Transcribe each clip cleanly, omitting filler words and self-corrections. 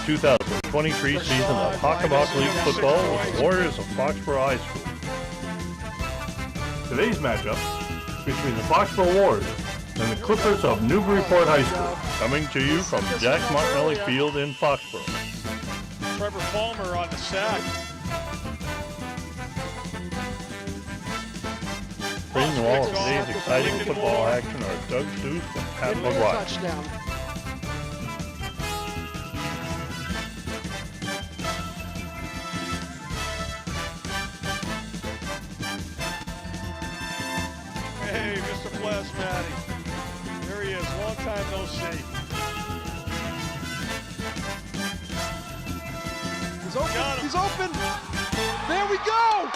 2023 season of Hockenbach League football with the Warriors of Foxborough High School. Today's matchup is between the Foxborough Warriors and the Clippers of Newburyport High School, coming to you from Jack Martinelli Field in Foxborough. Trevor Palmer on the sack. Bringing you all today's exciting football action are Doug Seuss and Pat McGuire. Touchdown. Hey, Mr. Plasmati. There he is. Long time no see. He's open. He's open. There we go.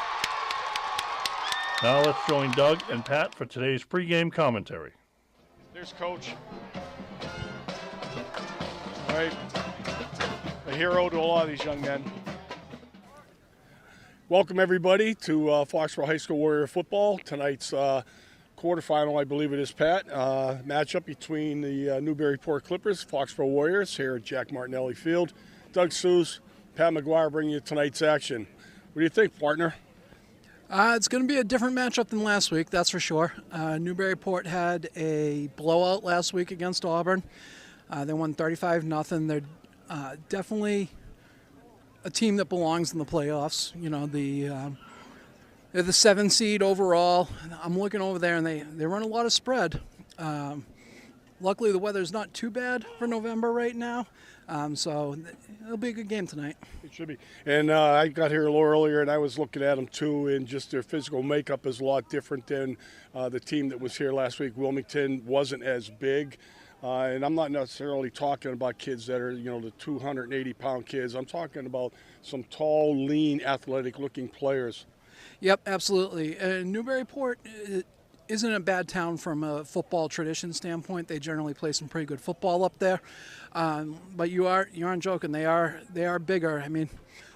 Now let's join Doug and Pat for today's pregame commentary. There's Coach. All right. A hero to a lot of these young men. Welcome, everybody, to Foxborough High School Warrior football. Tonight's quarterfinal, I believe it is, Pat. Matchup between the Newburyport Clippers, Foxborough Warriors, here at Jack Martinelli Field. Doug Seuss, Pat McGuire bringing you tonight's action. What do you think, partner? It's going to be a different matchup than last week, that's for sure. Newburyport had a blowout last week against Auburn. They won 35-0. They're definitely a team that belongs in the playoffs. You know, they're the 7 seed overall. I'm looking over there, and they run a lot of spread. Luckily, the weather's not too bad for November right now, so it'll be a good game tonight. It should be. And I got here a little earlier, and I was looking at them, too, and just their physical makeup is a lot different than the team that was here last week. Wilmington wasn't as big. And I'm not necessarily talking about kids that are, you know, the 280-pound kids. I'm talking about some tall, lean, athletic-looking players. Yep, absolutely. Newburyport isn't a bad town from a football tradition standpoint. They generally play some pretty good football up there. But you aren't joking. They are bigger. I mean,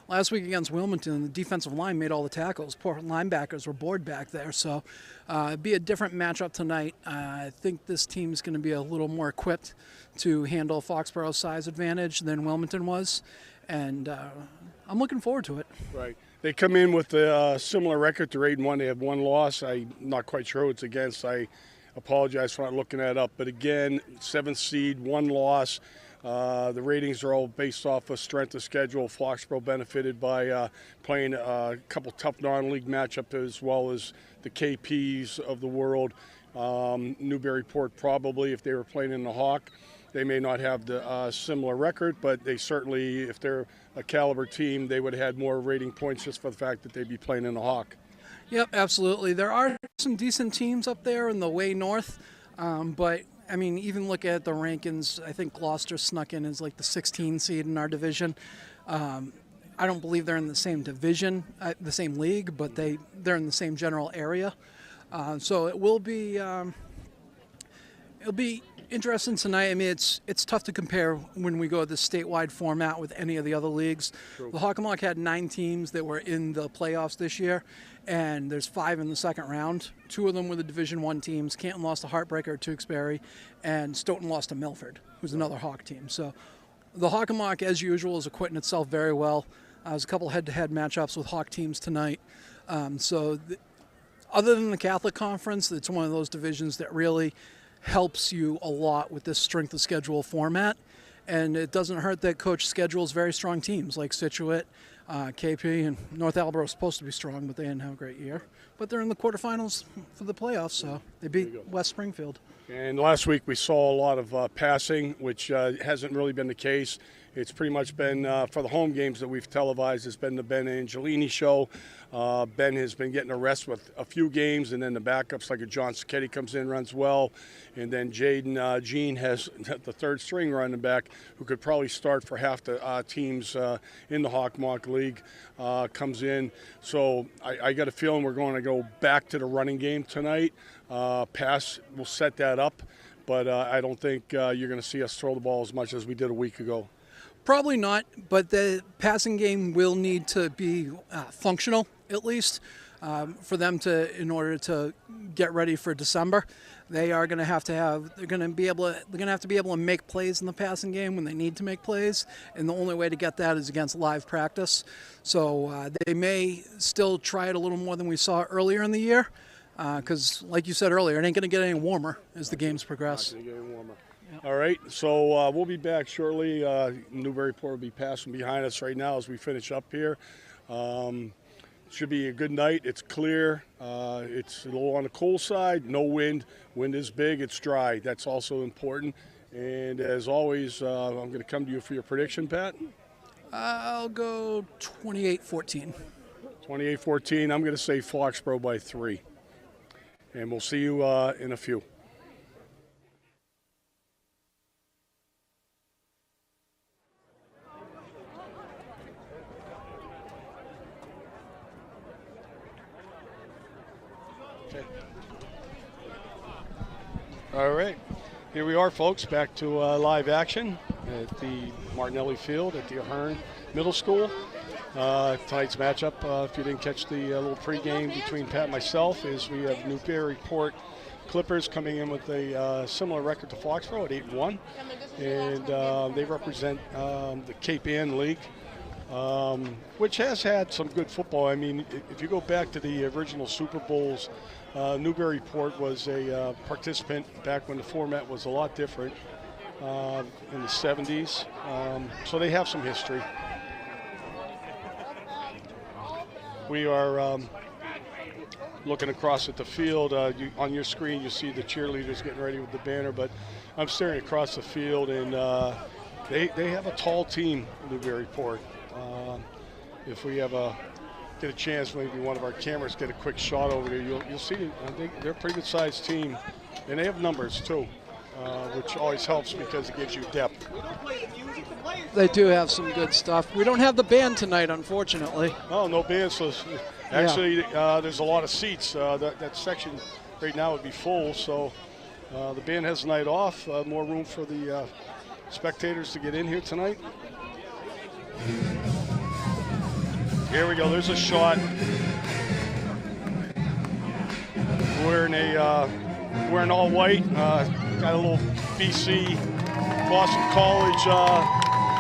last week against Wilmington, the defensive line made all the tackles. Poor linebackers were bored back there. So it'd be a different matchup tonight. I think this team's going to be a little more equipped to handle Foxborough's size advantage than Wilmington was. And I'm looking forward to it. Right. They come in with a similar record to 8-1. They have one loss. I'm not quite sure who it's against. I apologize for not looking that up. But again, 7th seed, one loss. The ratings are all based off of strength of schedule. Foxborough benefited by playing a couple tough non-league matchups as well as the KPs of the world. Newburyport probably, if they were playing in the Hawk, they may not have the similar record, but they certainly, if they're a caliber team, they would have had more rating points just for the fact that they'd be playing in the Hawk. Yep, absolutely. There are some decent teams up there in the way north, but I mean, even look at the rankings. I think Gloucester snuck in as like the 16 seed in our division. I don't believe they're in the same division, the same league, but they're in the same general area. So it will be it'll be interesting tonight. I mean, it's tough to compare when we go this statewide format with any of the other leagues. True. The Hockenbach had 9 teams that were in the playoffs this year, and there's 5 in the second round. 2 of them were the Division I teams. Canton lost to Heartbreaker, Tewksbury, and Stoughton lost to Milford, who's another Hawk team. So the Hockenbach, as usual, is acquitting itself very well. There's a couple head-to-head matchups with Hawk teams tonight. Other than the Catholic Conference, it's one of those divisions that really helps you a lot with this strength of schedule format. And it doesn't hurt that coach schedules very strong teams like Scituate, KP, and North Attleboro is supposed to be strong, but they didn't have a great year. But they're in the quarterfinals for the playoffs, so they beat West Springfield. And last week we saw a lot of passing, which hasn't really been the case. It's pretty much been, for the home games that we've televised, it's been the Ben Angelini show. Ben has been getting a rest with a few games, and then the backups like a John Sacchetti comes in, runs well. And then Jaden Jean has the third string running back who could probably start for half the teams in the Hockenbach League, comes in. So I got a feeling we're going to go back to the running game tonight. Pass will set that up, but I don't think you're going to see us throw the ball as much as we did a week ago. Probably not, but the passing game will need to be functional, at least. for them to, in order to get ready for December, they're going to have to be able to make plays in the passing game when they need to make plays, and the only way to get that is against live practice. So they may still try it a little more than we saw earlier in the year, because like you said earlier, it ain't going to get any warmer as the games progress. Not gonna get any warmer. Yep. All right, so we'll be back shortly. Newburyport will be passing behind us right now as we finish up here. Should be a good night. It's clear. It's a little on the cool side. No wind. Wind is big. It's dry. That's also important. And as always, I'm going to come to you for your prediction, Pat. I'll go 28-14. 28-14. I'm going to say Foxborough by 3. And we'll see you in a few. All right, here we are, folks, back to live action at the Martinelli Field at the Ahern Middle School. Tonight's matchup, if you didn't catch the little pregame between Pat and myself, is we have Newburyport Clippers coming in with a similar record to Foxborough at 8-1, and they represent the Cape Ann League, which has had some good football. I mean, if you go back to the original Super Bowls, Newburyport was a participant back when the format was a lot different in the 70s. So they have some history. We are looking across at the field. On your screen, you see the cheerleaders getting ready with the banner, but I'm staring across the field, and they have a tall team, Newburyport. If we get a chance, maybe one of our cameras get a quick shot over there, you'll see they're a pretty good sized team, and they have numbers too, which always helps because it gives you depth. They do have some good stuff. We don't have the band tonight, unfortunately. Oh, no band. So actually, there's a lot of seats. That section right now would be full, so the band has a night off. More room for the spectators to get in here tonight. Here we go. There's a shot. Wearing all white. Got a little BC Boston College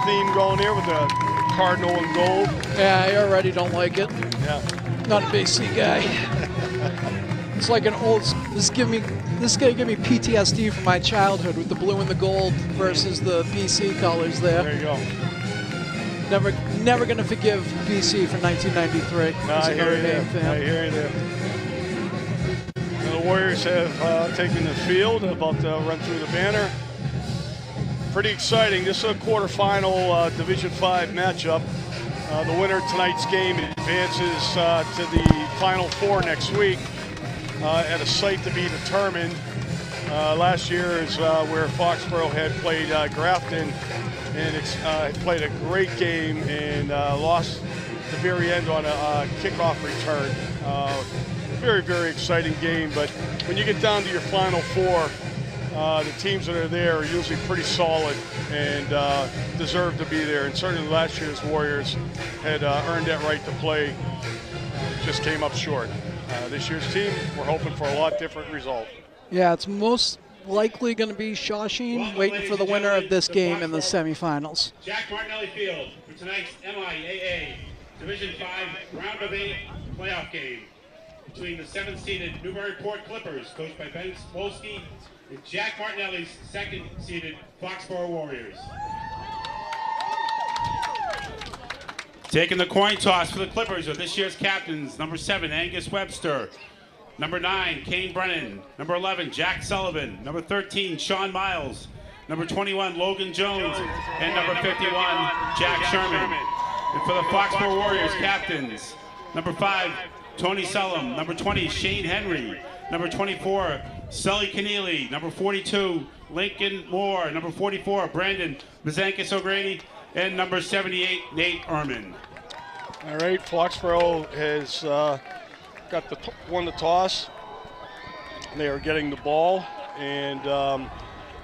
theme going here with the cardinal and gold. Yeah, I already don't like it. Yeah. Not a BC guy. It's like an old. This gonna give me PTSD from my childhood with the blue and the gold versus the BC colors there. There you go. Never going to forgive BC for 1993. I hear you there. I hear you there. The Warriors have taken the field, about to run through the banner. Pretty exciting. This is a quarterfinal Division 5 matchup. The winner of tonight's game advances to the Final Four next week at a site to be determined. Last year is where Foxborough had played Grafton, and it's played a great game and lost at the very end on a kickoff return. Very, very exciting game, but when you get down to your Final Four, the teams that are there are usually pretty solid and deserve to be there. And certainly last year's Warriors had earned that right to play, just came up short. This year's team, we're hoping for a lot different result. Yeah, it's most likely going to be Shawsheen waiting for the winner of this game in the semifinals. Jack Martinelli Field for tonight's MIAA Division 5 Round of 8 playoff game between the 7th-seeded Newburyport Clippers, coached by Ben Spolsky, and Jack Martinelli's 2nd-seeded Foxboro Warriors. Taking the coin toss for the Clippers are this year's captains, number 7, Angus Webster. Number 9, Kane Brennan. Number 11, Jack Sullivan. Number 13, Sean Miles. Number 21, Logan Jones. And number 51, Jack Sherman. And for the Foxborough Warriors captains, number 5, Tony Sellum. Number 20, Shane Henry. Number 24, Sully Keneally. Number 42, Lincoln Moore. Number 44, Brandon Mazankis O'Grady. And number 78, Nate Ehrman. All right, Foxborough has won the toss. They are getting the ball, and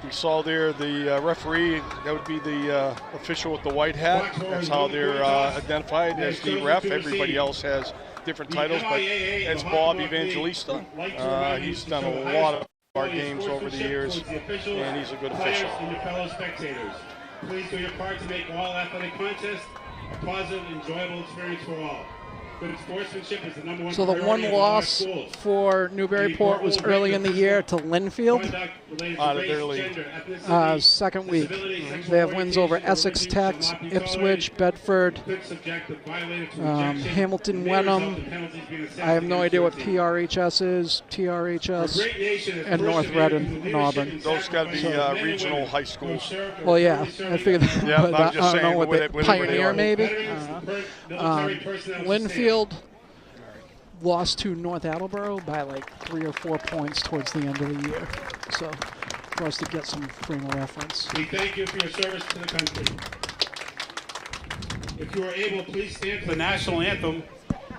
we saw there the referee, that would be the official with the white hat. That's how they're identified as the ref. Everybody else has different titles, but that's Bob Evangelista. He's done a lot of our games over the years, and he's a good official. And your fellow spectators, please do your part to make all athletic contests a positive, enjoyable experience for all. Good sportsmanship is the number one. So the one loss for Newburyport was early in the year to Linfield. Out of their league. Second week. They have wins over Essex Tech, Ipswich, Bedford, Hamilton, Wenham. I have no idea what PRHS is, TRHS, and North Reading and Auburn. Those got to be regional high schools. Well, yeah, I figured that. Yeah, but I'm just I don't know saying what where Pioneer, they are. maybe. Linfield lost to North Attleboro by like 3 or 4 points towards the end of the year. So for us to get some frame of reference. We thank you for your service to the country. If you are able, please stand for the national anthem,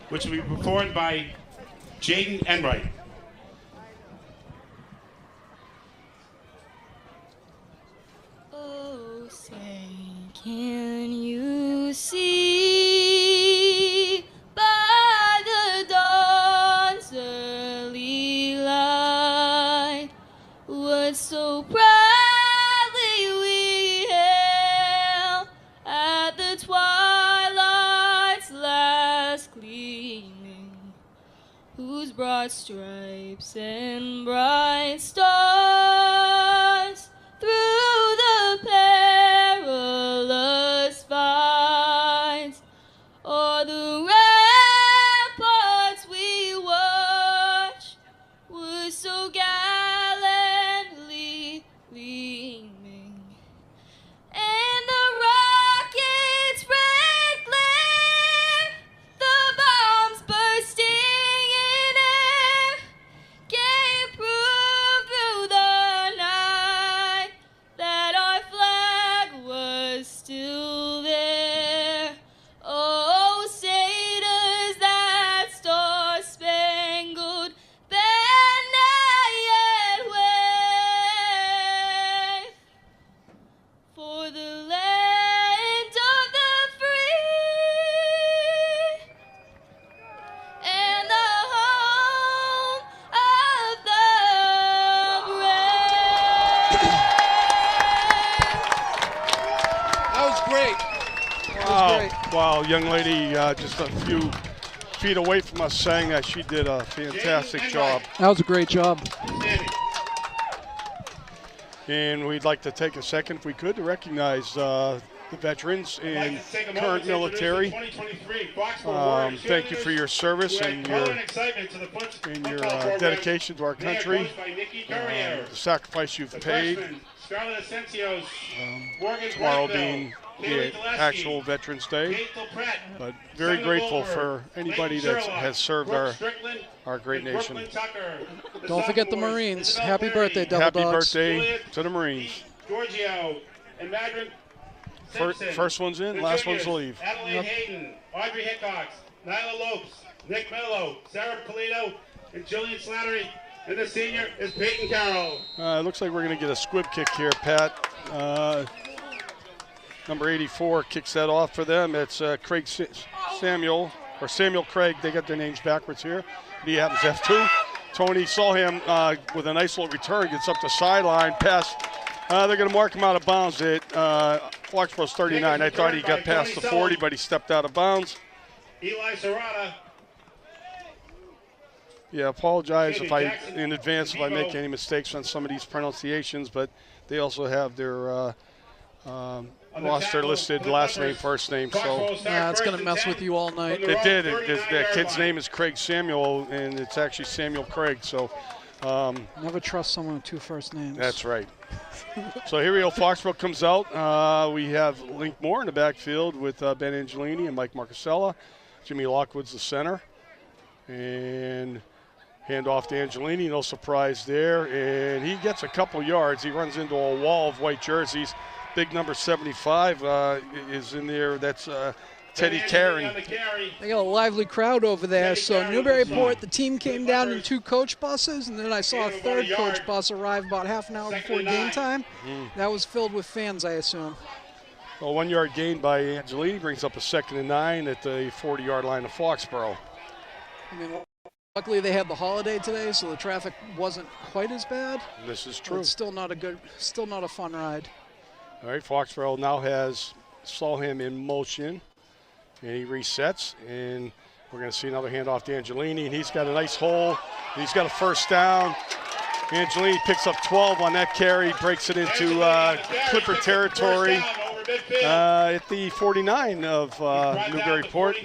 which will be performed by Jaden Enright. Oh, say, can you see by the dawn's early light what so proudly we hailed at the twilight's last gleaming, whose broad stripes and bright stars through the perilous fights o'er the ramparts we watch were so gallantly gleaming, and the rockets red glare, the bombs bursting in air, gave proof through the night that our flag was still there. Oh, say does that star-spangled banner yet wave for the land of the free and the home of the brave. That was great. Wow, young lady just a few feet away from us sang that. She did a fantastic job. That was a great job. And we'd like to take a second, if we could, to recognize the veterans and current military. Thank you for your service and your dedication to our country, the sacrifice you've paid. Tomorrow being the actual Veterans Day, but very grateful for anybody that has served our great nation. Don't forget the Marines. Happy birthday, Devil Happy Dogs. birthday to the Marines. Giorgio and Madron Simpson. First one's in, last one's to leave. Adelaide Hayden, Audrey Hickox, Nyla Lopes, Nick Mello, Sarah Polito, and Jillian Slattery. And the senior is Peyton Carroll. It looks like we're going to get a squib kick here, Pat. Number 84 kicks that off for them. It's Craig Samuel Craig. They got their names backwards here. He happens F2. Tony saw him with a nice little return. Gets up the sideline. Pass. They're going to mark him out of bounds at Foxboro's 39. I thought he got past the 40, but he stepped out of bounds. Eli Serrata. Yeah, apologize in advance if I make any mistakes on some of these pronunciations, but they also have their roster listed, last name, first name. So Yeah, it's going to mess with you all night. it did. The kid's name is Craig Samuel, and it's actually Samuel Craig. So Never trust someone with 2 first names. that's right. So here we go. Foxborough comes out. We have Link Moore in the backfield with Ben Angelini and Mike Marcasella. Jimmy Lockwood's the center. And hand off to Angelini, no surprise there. And he gets a couple yards. He runs into a wall of white jerseys. Big number 75 is in there. That's Teddy Karen. They got a lively crowd over there. So Newburyport, the team came down in 2 coach buses, and then I saw a 3rd coach bus arrive about half an hour before game time. That was filled with fans, I assume. Well, 1 yard gain by Angelini brings up a 2nd and 9 at the 40-yard line of Foxborough. I mean, luckily they had the holiday today, so the traffic wasn't quite as bad. This is true. It's still not a fun ride. All right, Foxborough now saw him in motion, and he resets, and we're going to see another handoff to Angelini, and he's got a nice hole. He's got a first down. Angelini picks up 12 on that carry, breaks it into Clipper territory at the 49 of Newburyport.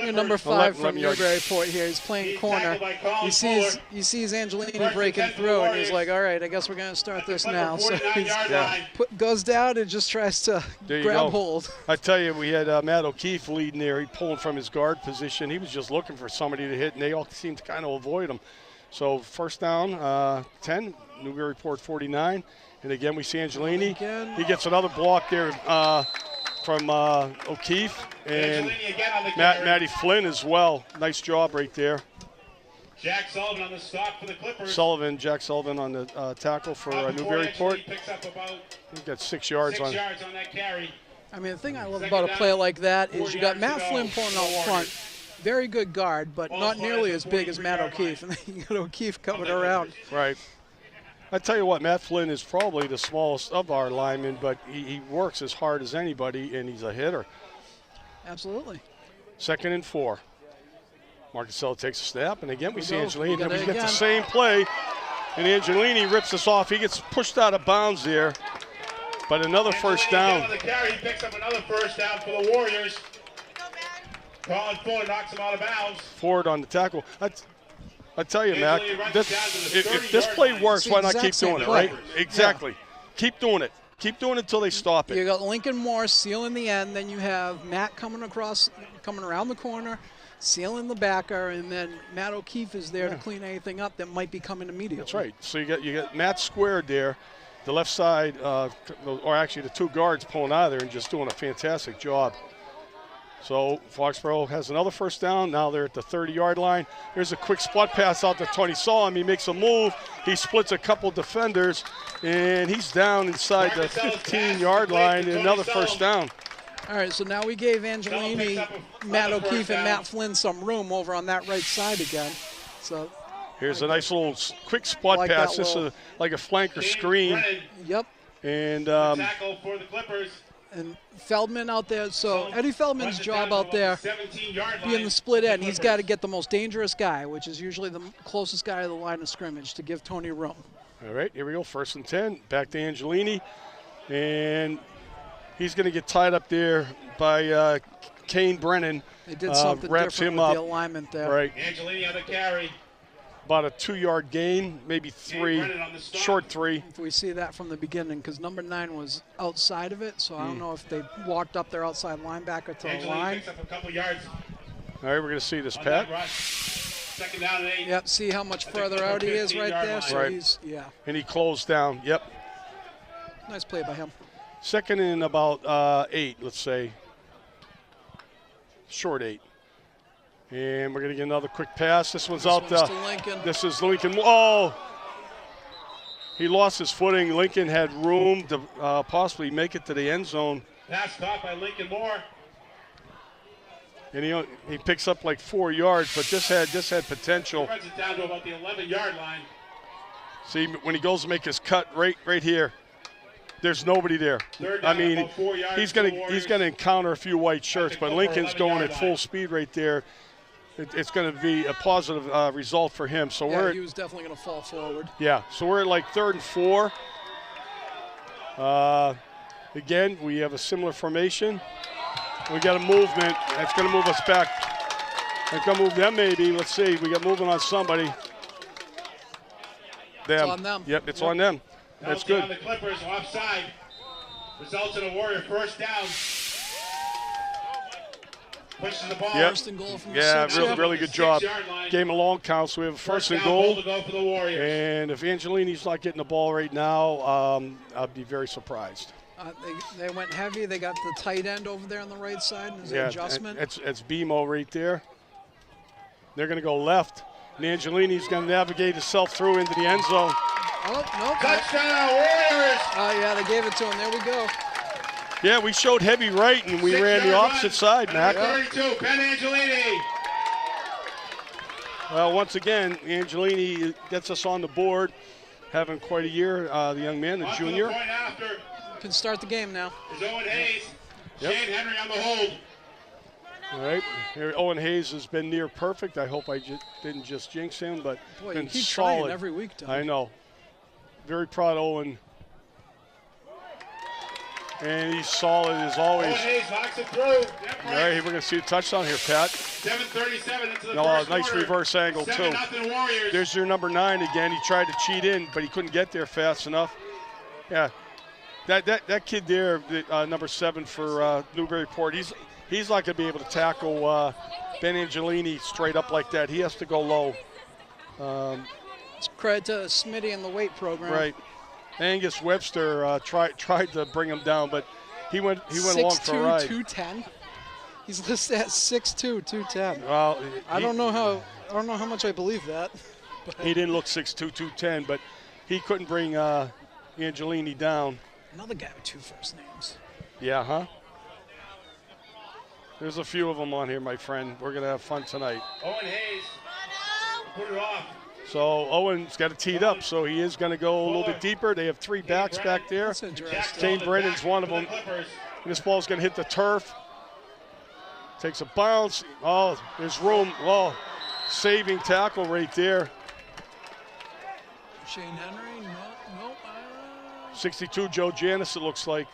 Number 5 from Newburyport here. He's playing corner. He sees Angelini breaking through, and he's like, all right, I guess we're going to start this now. So he goes down and just tries to grab hold. I tell you, we had Matt O'Keefe leading there. He pulled from his guard position. He was just looking for somebody to hit, and they all seemed to kind of avoid him. So first down, 10, Newburyport 49. And again, we see Angelini. He gets another block there from O'Keefe. And Matty Flynn as well. Nice job right there. Jack Sullivan on the stop for the Clippers. Jack Sullivan on the tackle for Newburyport. He got 6 yards on that carry. I mean, the thing I love about a play like that is you got Matt Flynn pulling out front. Very good guard, but not nearly as big as Matt O'Keefe. And then you got O'Keefe coming around. Right. I tell you what, Matt Flynn is probably the smallest of our linemen, but he works as hard as anybody, and he's a hitter. Absolutely. 2nd and 4. Marcusella takes a snap, and again we see Angelini. And we get the same play, and Angelini rips us off. He gets pushed out of bounds there, but another first down. On the carry, he picks up another first down for the Warriors. Colin Fuller knocks him out of bounds. Forward on the tackle. I tell you, Mac, if this play works, why not keep doing it, right? Exactly. Yeah. Keep doing it. Keep doing it until they stop it. You got Lincoln Moore sealing the end, then you have Matt coming around the corner, sealing the backer, and then Matt O'Keefe is there to clean anything up that might be coming immediately. That's right. So you got Matt squared there, the left side, or actually the 2 guards pulling out of there and just doing a fantastic job. So Foxborough has another first down. Now they're at the 30-yard line. There's a quick spot pass out to Tony. Saw him. He makes a move. He splits a couple defenders, and he's down inside the 15-yard line. And another first down. All right, so now we gave Angelini, Matt O'Keefe, and Matt Flynn some room over on that right side again. So here's a nice little quick spot pass. This is like a flanker screen. Yep. And tackle for the Clippers. And Feldman out there, so Eddie Feldman's job out there being the split end, he's got to get the most dangerous guy, which is usually the closest guy to the line of scrimmage, to give Tony room. All right, here we go, 1st and 10, back to Angelini, and he's going to get tied up there by Kane Brennan. They did something wraps different him with up. The alignment there. Right. Angelini on the carry. About a 2-yard gain, maybe 3, short 3. If we see that from the beginning, because number 9 was outside of it, so I don't know if they walked up their outside linebacker to the line. Picks up a couple yards. All right, we're going to see this, Pat. 2nd down and 8. Yep, see how much further out he is right there. So he's, and he closed down, yep. Nice play by him. 2nd and about 8, let's say. Short 8. And we're going to get another quick pass. This one's out. To Lincoln. This is Lincoln. Oh! He lost his footing. Lincoln had room to possibly make it to the end zone. Pass caught by Lincoln Moore. And he picks up like 4 yards, but this had potential. Runs it down to about the 11-yard line. See, when he goes to make his cut right here, there's nobody there. I mean, he's gonna encounter a few white shirts, but Lincoln's going at full speed right there. It's going to be a positive result for him. So he was definitely going to fall forward. Yeah, so we're at like 3rd and 4. Again, we have a similar formation. We got a movement. That's going to move us back. That's going to move them maybe. Let's see. We got movement on somebody. Them. It's on them. Yep, it's on them. That's good. On the Clippers offside. Results in a Warrior first down. Pushes the ball. First and goal from the 6. Really good job. Game of long count, so we have a first and goal. To go for the Warriors. And if Angelini's not getting the ball right now, I'd be very surprised. They went heavy. They got the tight end over there on the right side. There's an adjustment. It's BMO right there. They're going to go left. And Angelini's going to navigate himself through into the end zone. Oh, no. Touchdown, Warriors! Oh, yeah, they gave it to him. There we go. Yeah, we showed heavy right, and we ran the opposite side, Mac. 32, Ben Angelini. Well, once again, Angelini gets us on the board. Having quite a year, the young man, the junior. Point after Can start the game now. is Owen Hayes. Yep. Shane Henry on the hold. All right, here Owen Hayes has been near perfect. I hope I didn't just jinx him, but Boy, been you keep solid trying every week, Doug. I know. Very proud of Owen. And he's solid as always. Owen Hayes knocks it through. All right, here we're going to see a touchdown here, Pat. 7:37 into the No, first nice quarter. reverse angle, too. 7-0 Warriors. There's your number 9 again. He tried to cheat in, but he couldn't get there fast enough. Yeah, that kid there, number 7 for Newburyport, he's not going to be able to tackle Ben Angelini straight up like that. He has to go low. It's credit to Smitty and the weight program. Right. Angus Webster tried to bring him down, but he went along for a ride. 6'2", 210. He's listed at 6'2", 210. Well, I don't know how much I believe that. he didn't look 6'2", 210, but he couldn't bring Angelini down. Another guy with 2 first names. Yeah, huh? There's a few of them on here, my friend. We're going to have fun tonight. Owen Hayes put it off. So Owen's got it teed up, so he is going to go a little bit deeper. They have 3 backs back there. That's interesting. Kane Brennan's one of them. This ball's going to hit the turf. Takes a bounce. Oh, there's room. Oh, saving tackle right there. Shane Henry, no. 62, Joe Janis, it looks like.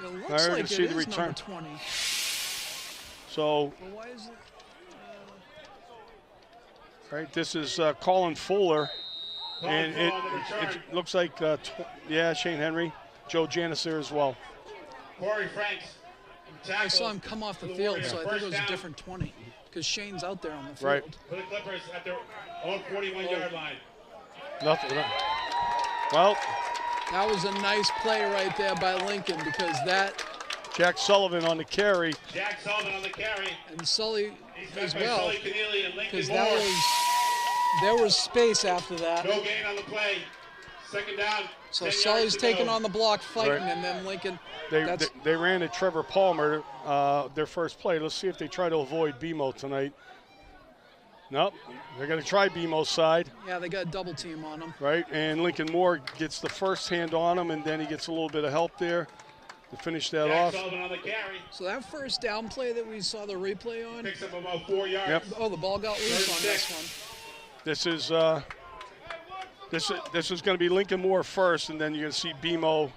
It looks I already like see it the is return. number 20. So, But why is it? right, this is Colin Fuller. And it looks like, Shane Henry. Joe Janis there as well. Corey Franks. I saw him come off the field, so I think it was a different 20 because Shane's out there on the field. Right. For the Clippers at their own 41-yard line. Nothing. Well, That was a nice play right there by Lincoln because that Jack Sullivan on the carry. Jack Sullivan on the carry. and Sully He's as backed by well Sully Keneally and Lincoln because Moore. there was space after that. No gain on the play. Second down. So 10 yards Sully's to taking go. on the block fighting, Right. and then Lincoln. They ran to Trevor Palmer, their first play. Let's see if they try to avoid BMO tonight. Nope, they're going to try BMO's side. Yeah, they got a double team on him. Right, and Lincoln Moore gets the first hand on him, and then he gets a little bit of help there to finish that Jack off. Sullivan on the carry. So that first down play that we saw the replay on. Picks up about 4 yards. Yep. Oh, the ball got loose on this one. This is going to be Lincoln Moore first, and then you're going to see BMO.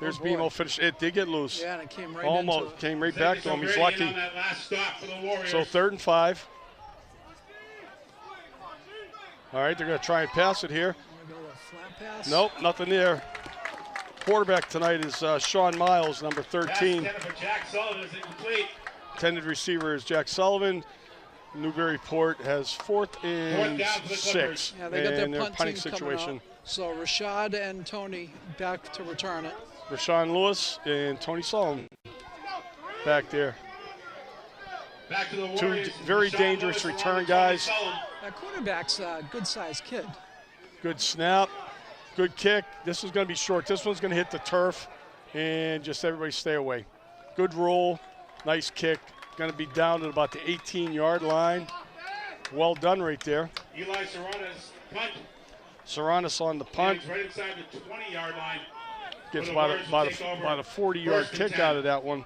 There's Oh, boy. BMO finish. It did get loose. Yeah, and it came right Almost into it. came right back to him. He's Brady in lucky. on that last stop for the Warriors. So 3rd and 5. All right, they're going to try and pass it here. Go to a flat pass. Nope, nothing there. Quarterback tonight is Sean Miles, number 13. Pass intended for Jack Sullivan is incomplete. Intended receiver is Jack Sullivan. Newburyport has 4th and down for the 6. Clippers. Yeah, they got their and their punt punting team situation. coming out. So Rashad and Tony back to return it. Rashawn Lewis and Tony Sullivan back there. Back to the Two Warriors. very Rashawn dangerous Lewis return along with guys. Tony Sullivan. That quarterback's a good-sized kid. Good snap, good kick. This is going to be short. This one's going to hit the turf, and just everybody stay away. Good roll, nice kick. Going to be down at about the 18-yard line. Well done right there. Eli Serrana's punt. Serranis on the punt. Right inside the 20-yard line. Gets For the about Warriors to take over a 40-yard 1st and kick 10. out of that one.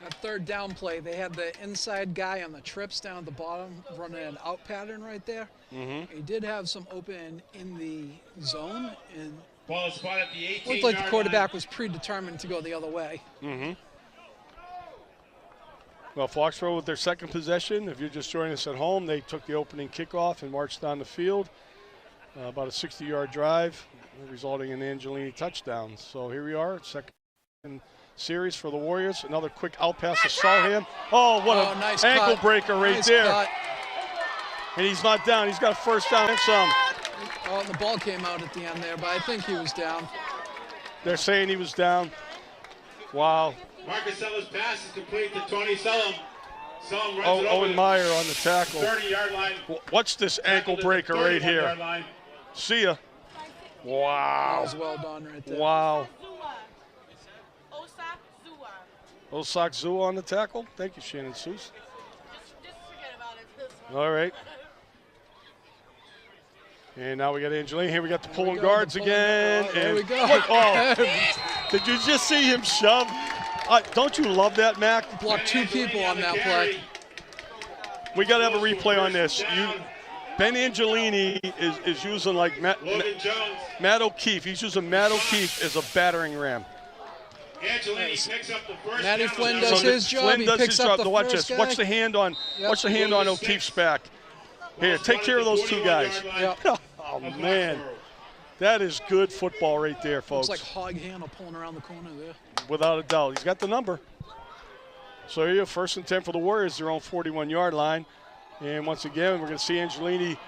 That third down play, they had the inside guy on the trips down at the bottom running an out pattern right there. Mm-hmm. He did have some open in the zone, and Ball is spotted at the 18-yard line. looked like the quarterback was predetermined to go the other way. Mm-hmm. Well, Foxborough with their second possession. If you're just joining us at home, they took the opening kickoff and marched down the field. About a 60-yard drive, resulting in Angelini touchdown. So here we are, second series for the Warriors. Another quick out pass to Solham. Oh, what a nice ankle cut. breaker right Nice there. cut. And he's not down. He's got a first down and some. Oh, and the ball came out at the end there, but I think he was down. They're saying he was down. Wow. Marcus Sellers' pass is complete to Tony Sullivan. Sullivan runs it over Owen the Meyer on the tackle. 30-yard line. Watch this ankle Tackle to the breaker right 31-yard here. line. See ya. That Wow. was well done right there. Wow. Little Sox Zoo on the tackle. Thank you, Shannon Seuss. Just forget about it. All right. And now we got Angelina. Here we got the pulling guards again. There we go. Did you just see him shove? Don't you love that, Mac? Blocked 2 people on that play. We got to have a replay on this. Ben Angelini is using like Matt O'Keefe. He's using Matt O'Keefe as a battering ram. Angelini picks up the first Matty down. Flynn does his job. Flynn He does picks his up job. the Watch first this. guy. Watch the hand on. Watch the hand on O'Keefe's back. Here, take care of those 2 guys. Yep. Oh man, that is good football right there, folks. Looks like Hog Hannah pulling around the corner there. Without a doubt, he's got the number. So here, 1st and 10 for the Warriors, their own 41-yard line. And once again, we're going to see Angelini,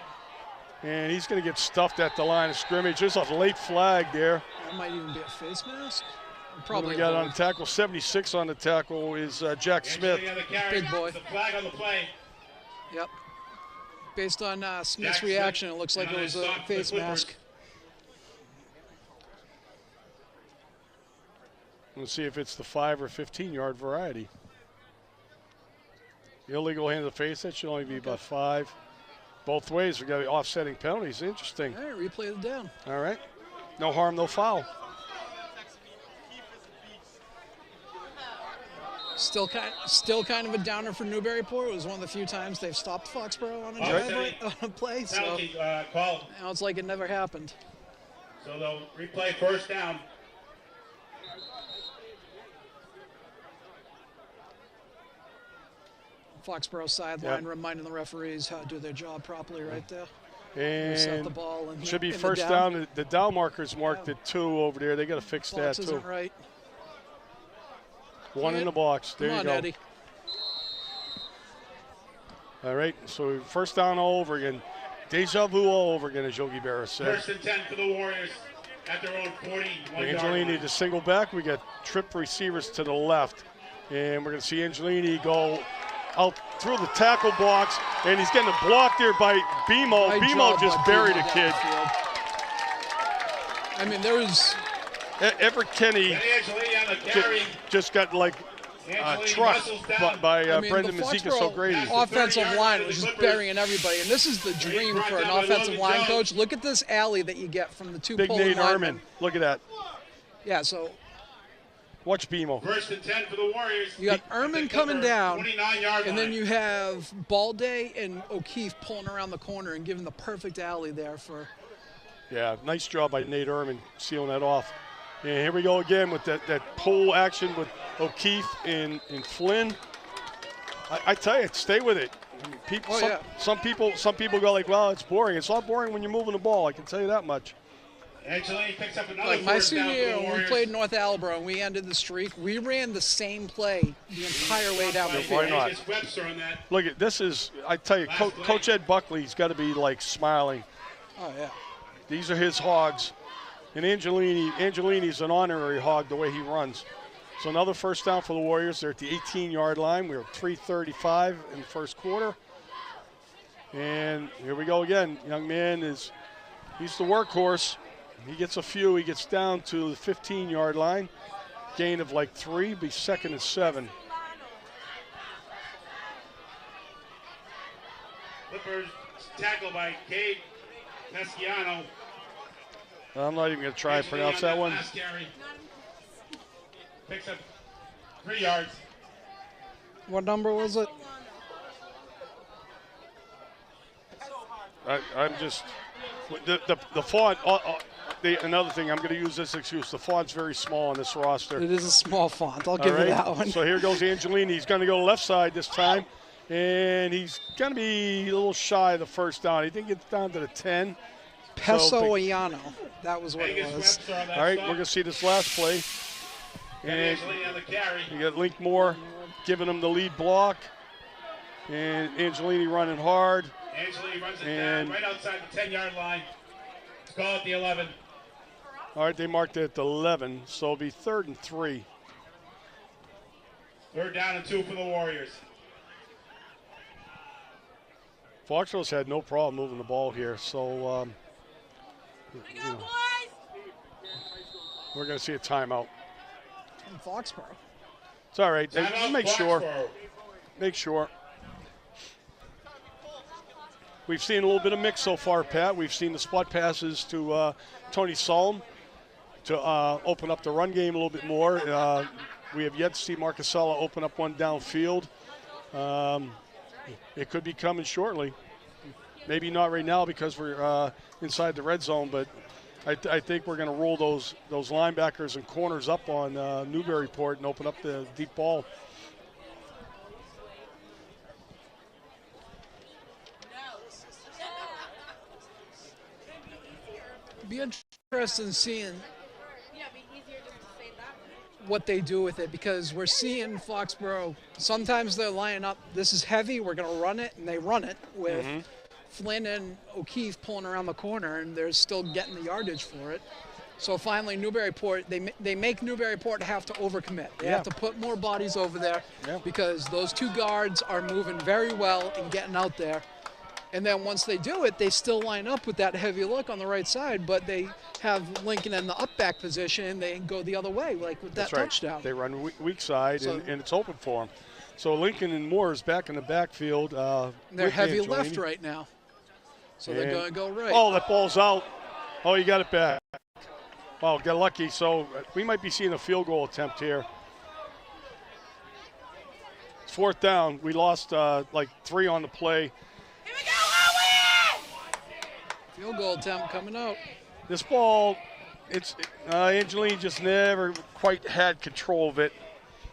and he's going to get stuffed at the line of scrimmage. There's a late flag there. That might even be a face mask. What Probably do we got on the tackle? 76 on the tackle is Jack Smith. Big boy. The flag on the play. Yep. Based on Smith's reaction, it looks like it was a face mask. Let's see if it's the 5 or 15-yard variety. Illegal hand to the face, that should only be about 5. Both ways, we got offsetting penalties. Interesting. All right, replay the down. All right. No harm, no foul. Still kind of a downer for Newburyport. It was one of the few times they've stopped Foxborough on a play. So Penalty called. now it's like it never happened. So they'll replay first down. Foxborough sideline reminding the referees how to do their job properly right there. And Set the ball and should be in the first down. The down marker's marked at 2 over there. They got to fix Box that, isn't too. right. 1 in the box. There Come you on, go. Eddie. All right, so first down all over again. Deja vu all over again, as Yogi Berra said. 1st and 10 for the Warriors at their own 41-yard Angelini line. to single back. We got trip receivers to the left. And we're going to see Angelini go out through the tackle box. And he's getting a block there by Bimo. Right Bimo job just by buried Bimo a kid. downfield. I mean, there was Everett Kenny And Angelini on the carry. just got like Angelini trucked muscles down. by I mean, Brendan the Mazekas Foxborough O'Grady. offensive 30 line yards was to the just Clippers. burying everybody, and this is the dream brought for an down by offensive Logan line Jones. coach. Look at this alley that you get from the 2 Big pulling Nate linemen. Ehrman. Look at that. Yeah, so Watch Bimo. 1st and 10 for the Warriors. you got Ehrman coming down, 29-yard and then line. you have Balday and O'Keefe pulling around the corner and giving the perfect alley there for. Yeah, nice job by Nate Ehrman sealing that off. And here we go again with that pull action with O'Keefe and Flynn. I tell you, stay with it. People, some people go like, well, it's boring. It's not boring when you're moving the ball. I can tell you that much. Angelini picks up another Like my first senior down for year, the when we Warriors. played North Albro and we ended the streak, we ran the same play the entire way down the Why field. not? Angus Webster on that. Look at this is. I tell you, Last play. Coach Ed Buckley's got to be like smiling. Oh yeah. These are his hogs, and Angelini's an honorary hog the way he runs. So another first down for the Warriors. They're at the 18-yard line. We were 3:35 in the first quarter, and here we go again. Young man he's the workhorse. He gets a few. He gets down to the 15-yard line. Gain of like 3, be 2nd and 7. Clippers tackled by Cade Pesciano. I'm not even going to try to pronounce that one. Last carry. Picks up 3 yards. What number was it? I'm just the font. Another thing, I'm going to use this excuse. The font's very small on this roster. It is a small font. I'll All give right? you that one. So here goes Angelini. He's going to go left side this time, and he's going to be a little shy of the first down. He didn't get down to the 10. Pessoiano. That was what it Angus was. Webster on that All right, stop. we're going to see this last play. And Angelini on the carry. you got Link Moore giving him the lead block, and Angelini running hard. Angelini runs it And- down right outside the 10-yard line. It's called at the 11. All right, they marked it at the 11, so it'll be 3rd and 3. 3rd down and 2 for the Warriors. Foxborough's had no problem moving the ball here, so you know, we're going to see a timeout. In Foxborough. It's all right. Timeout, Make sure. Foxborough. Make sure. We've seen a little bit of mix so far, Pat. We've seen the spot passes to Tony Solom to open up the run game a little bit more. We have yet to see Marcasella open up one downfield. It could be coming shortly. Maybe not right now because we're inside the red zone, but I think we're going to roll those linebackers and corners up on Newburyport and open up the deep ball. Be interested in seeing what they do with it, because we're seeing Foxborough, sometimes they're lining up, this is heavy, we're going to run it, and they run it with Flynn and O'Keefe pulling around the corner, and they're still getting the yardage for it. So finally, Newburyport, they make Newburyport have to overcommit. They have to put more bodies over there because those two guards are moving very well and getting out there. And then once they do it, they still line up with that heavy look on the right side, but they have Lincoln in the up back position, and they go the other way, like with that touchdown. They run weak side, and it's open for them. So Lincoln and Moore is back in the backfield. They're heavy left right now. So they're going to go right. Oh, that ball's out. Oh, you got it back. Wow, got lucky. So we might be seeing a field goal attempt here. It's 4th down. We lost like 3 on the play. Here we go, Owen! Field goal attempt coming out. This ball, Angeline just never quite had control of it.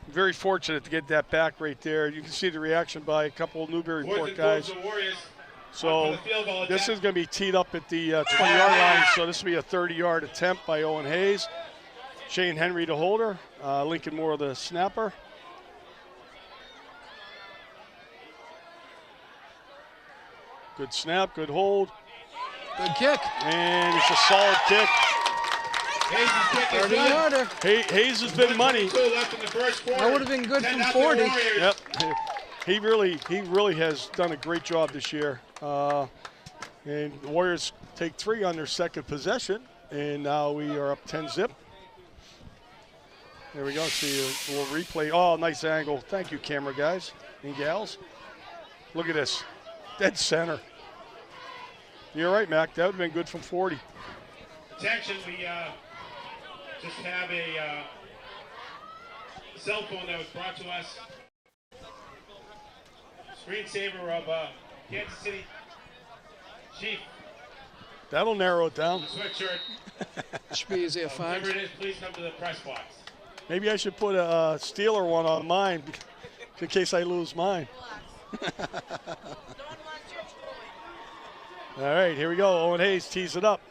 Very fortunate to get that back right there. You can see the reaction by a couple of Newburyport guys. So this is going to be teed up at the 20-yard line, so this will be a 30-yard attempt by Owen Hayes. Shane Henry the holder, Lincoln Moore the snapper. Good snap, good hold. Good kick. And it's a solid kick. Hayes has been money. That would have been good from 40. Yep. He really has done a great job this year. And the Warriors take 3 on their second possession, and now we are up 10-zip. There we go. See a little replay. Oh, nice angle. Thank you, camera guys and gals. Look at this. Dead center. You're right, Mac. That would have been good from 40. Attention, we just have a cell phone that was brought to us. Screensaver of Kansas City Chief. That'll narrow it down. Sweatshirt. Should be easy to find. Whoever it is, please come to the press box. Maybe I should put a Steeler one on mine in case I lose mine. All right, here we go. Owen Hayes tees it up.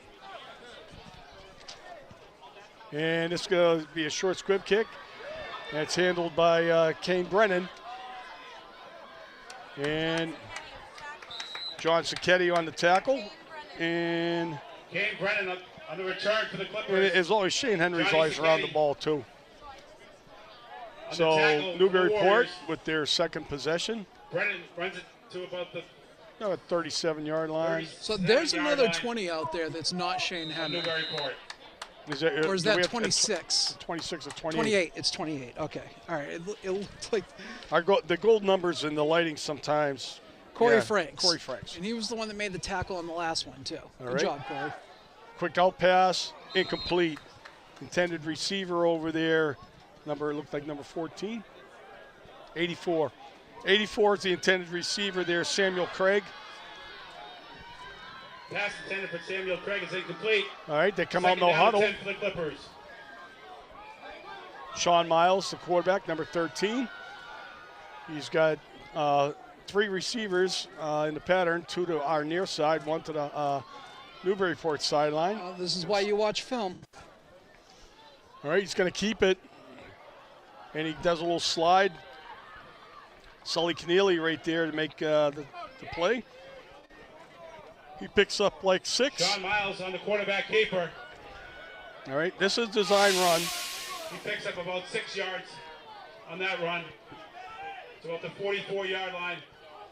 And it's going to be a short squib kick. That's handled by Kane Brennan. And John Sacchetti on the tackle. And Kane Brennan on the return for the Clippers. As always, Shane Henry's always around the ball, too. So Newburyport with their second possession. Brennan runs it to about the 37-yard line. So there's another 20 out there that's not Shane Henry. Newburyport. Or is that 26? 26 or 28? 28. It's 28. Okay. All right. It looks like the gold numbers in the lighting sometimes. Corey Franks. Corey Franks. And he was the one that made the tackle on the last one, too. All Good job, Corey. Quick out pass, incomplete. Intended receiver over there. Looked like number 14. 84. 84 is the intended receiver there, Samuel Craig. Pass intended for Samuel Craig is incomplete. All right, they come out no huddle. For the Clippers. Sean Miles, the quarterback, number 13. He's got 3 receivers in the pattern, 2 to our near side, 1 to the Newburyport sideline. This is why you watch film. All right, he's going to keep it. And he does a little slide. Sully Keneally right there to make the play. He picks up like 6. Sean Miles on the quarterback keeper. All right, this is design run. He picks up about 6 yards on that run. It's about the 44-yard line.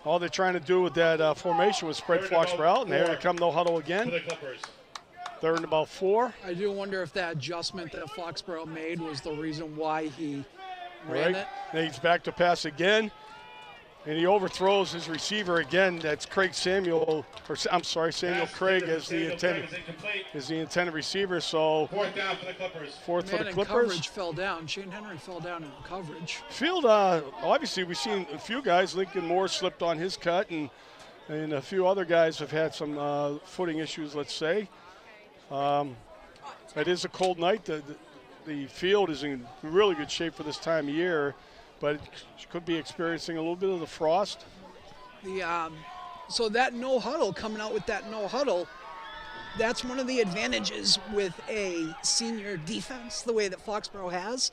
All they're trying to do with that formation was spread Foxborough out, and here they come no huddle again. For the Clippers. 3rd and about 4. I do wonder if that adjustment that Foxborough made was the reason why he Ran it. Then he's back to pass again. And he overthrows his receiver again. That's Craig Samuel, or I'm sorry, Samuel Craig as the intended receiver. So Fourth down for the Clippers. Fourth for the Man in Clippers. coverage fell down. Shane Henry fell down in coverage. Field, obviously we've seen a few guys. Lincoln Moore slipped on his cut, and a few other guys have had some footing issues, let's say. It is a cold night. The field is in really good shape for this time of year, but it could be experiencing a little bit of the frost. So that no huddle, coming out with that no huddle, that's one of the advantages with a senior defense, the way that Foxborough has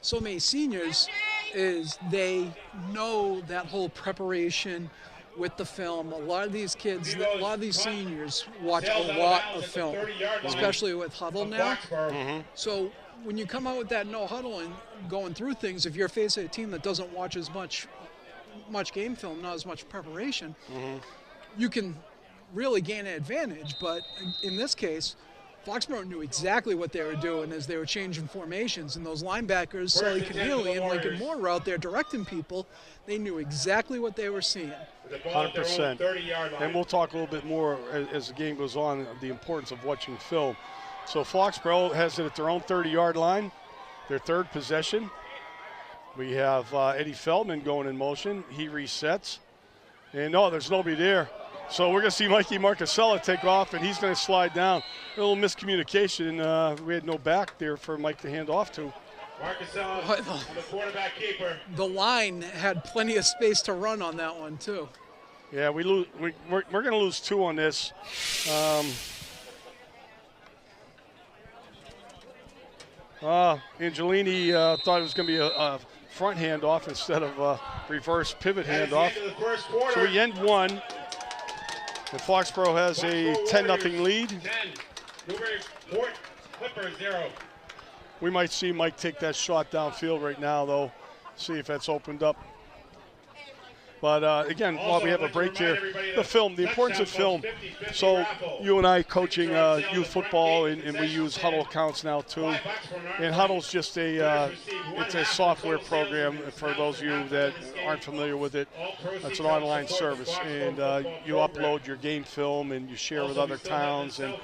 so many seniors, is they know that whole preparation with the film. A lot of these kids, a lot of these seniors watch a lot of film, especially with huddle now. So when you come out with that no huddle and going through things, if you're facing a team that doesn't watch as much game film, not as much preparation, you can really gain an advantage. But in this case, Foxborough knew exactly what they were doing as they were changing formations, and those linebackers, Sully Keneally and Lincoln Moore, were out there directing people. They knew exactly what they were seeing. 100%. And we'll talk a little bit more as the game goes on, the importance of watching film. So Foxborough has it at their own 30-yard line, their third possession. We have Eddie Feldman going in motion. He resets. And no, there's nobody there. So we're going to see Mikey Marcasella take off, and he's going to slide down. A little miscommunication. We had no back there for Mike to hand off to. Marcasella, the quarterback keeper. The line had plenty of space to run on that one, too. Yeah, we're going to lose two on this. Angelini thought it was going to be a front handoff instead of a reverse pivot handoff. So we end one. And Foxborough has a 10-0 lead. 10. Newburyport Clippers 0. We might see Mike take that shot downfield right now, though. See if that's opened up. But again, while we have a break here, the film, the importance of film. So you and I coaching youth football, and we use Huddle accounts now too. And Huddle's just it's a software program for those of you that aren't familiar with it. It's an online service, and you upload your game film and you share with other towns and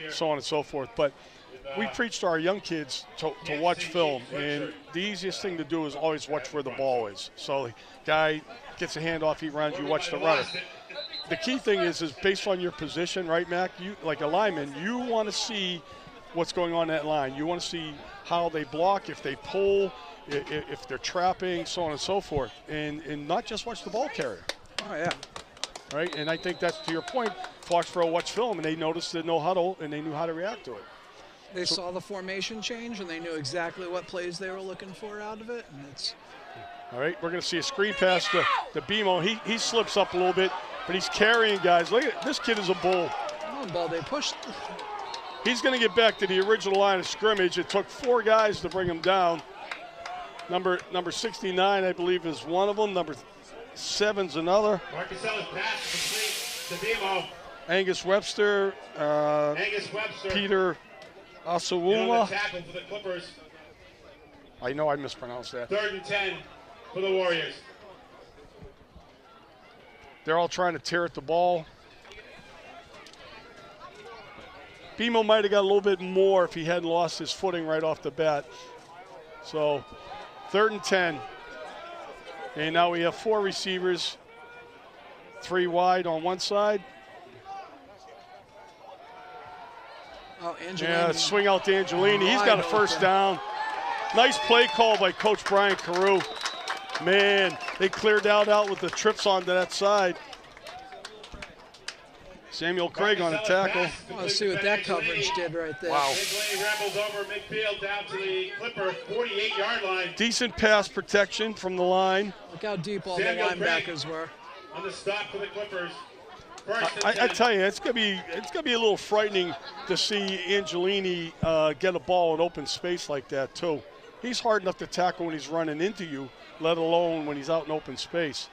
so on and so forth. But we preach to our young kids to watch film, and the easiest thing to do is always watch where the ball is. So the guy gets a handoff, he runs, you watch the runner. The key thing is based on your position, right, Mac? You, like a lineman, you want to see what's going on that line. You want to see how they block, if they pull, if they're trapping, so on and so forth, and not just watch the ball carrier. Oh, yeah. Right, and I think that's to your point. Foxborough watched film, and they noticed the no huddle, and they knew how to react to it. They saw the formation change, and they knew exactly what plays they were looking for out of it. And it's all right, we're going to see a screen pass to Bimo. He slips up a little bit, but he's carrying guys. Look at this kid is a bull. oh, ball they pushed. He's going to get back to the original line of scrimmage. It took 4 guys to bring him down. Number 69, I believe, is one of them. Number 7's another. Marcasella's pass complete to Bimo. Angus Webster. Peter Asawuma. Tackle for the Clippers. I know I mispronounced that. 3rd and 10 for the Warriors. They're all trying to tear at the ball. Bimo might have got a little bit more if he hadn't lost his footing right off the bat. So 3rd and 10. And now we have 4 receivers, 3 wide on one side. Oh, Angelini. Yeah, swing out to Angelini. He's got a first down. Nice play call by Coach Brian Carew. Man, they cleared out with the trips onto that side. Samuel Craig on a tackle. Let's see what that coverage did right there. Wow. Angelini rambles over midfield down to the Clipper 48-yard line. Decent pass protection from the line. Look how deep all the linebackers were. On the stop for the Clippers. I tell you, it's gonna be a little frightening to see Angelini get a ball in open space like that too. He's hard enough to tackle when he's running into you, let alone when he's out in open space.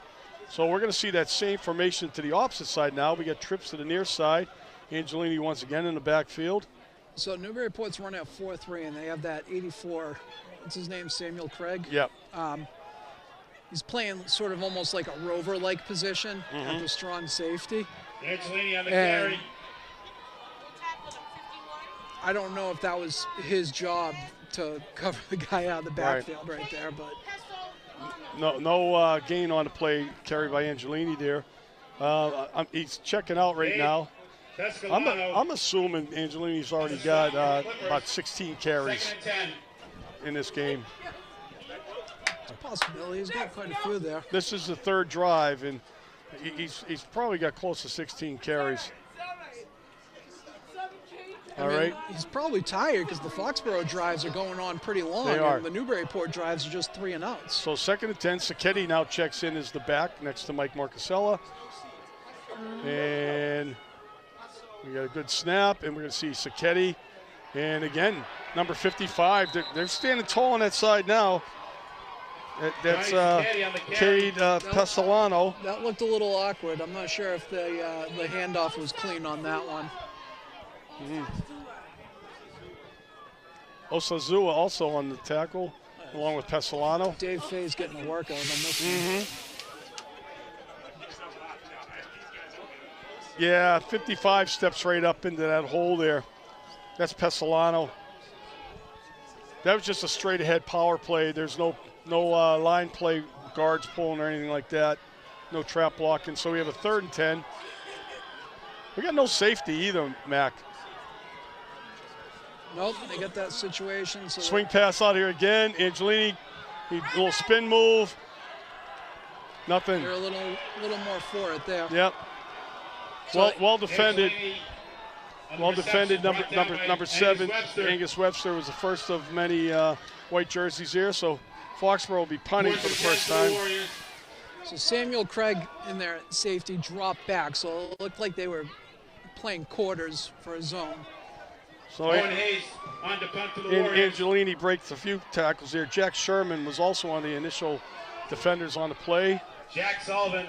So we're going to see that same formation to the opposite side now. We got trips to the near side. Angelini once again in the backfield. So Newburyport's running at 4-3, and they have that 84. What's his name? Samuel Craig. Yep. He's playing sort of almost like a rover-like position at the strong safety. Angelini on the And carry. I don't know if that was his job to cover the guy out of the backfield right there, but No gain on the play carried by Angelini there. He's checking out right now. I'm assuming Angelini's already got about 16 carries in this game. it's a possibility. He's got quite a few there. This is the third drive, and he's probably got close to 16 carries. All right. He's probably tired because the Foxborough drives are going on pretty long. They are. And the Newburyport drives are just 3 and outs. So 2nd and 10. Sacchetti now checks in as the back next to Mike Marcasella. And we got a good snap, and we're going to see Sacchetti. And again, number 55. They're standing tall on that side now. That's Cade Pessolano. That looked a little awkward. I'm not sure if the handoff was clean on that one. Osazua also on the tackle, along with Pessolano. Dave Fay's getting a workout on this one. Yeah, 55 steps right up into that hole there. That's Pessolano. That was just a straight-ahead power play. There's no line play, guards pulling or anything like that. No trap blocking. So we have a 3rd and 10. We got no safety either, Mac. Nope, they get that situation. So Swing pass out here again. Angelini, a little spin move. Nothing. they're a little more for it there. Yep. Well defended. Well defended. Number 7, Angus Webster was the first of many white jerseys here. So Foxborough will be punting for the first time. So Samuel Craig in their safety dropped back, so it looked like they were playing quarters for a zone. So Angelini breaks a few tackles here. Jack Sherman was also on the initial defenders on the play. Jack Sullivan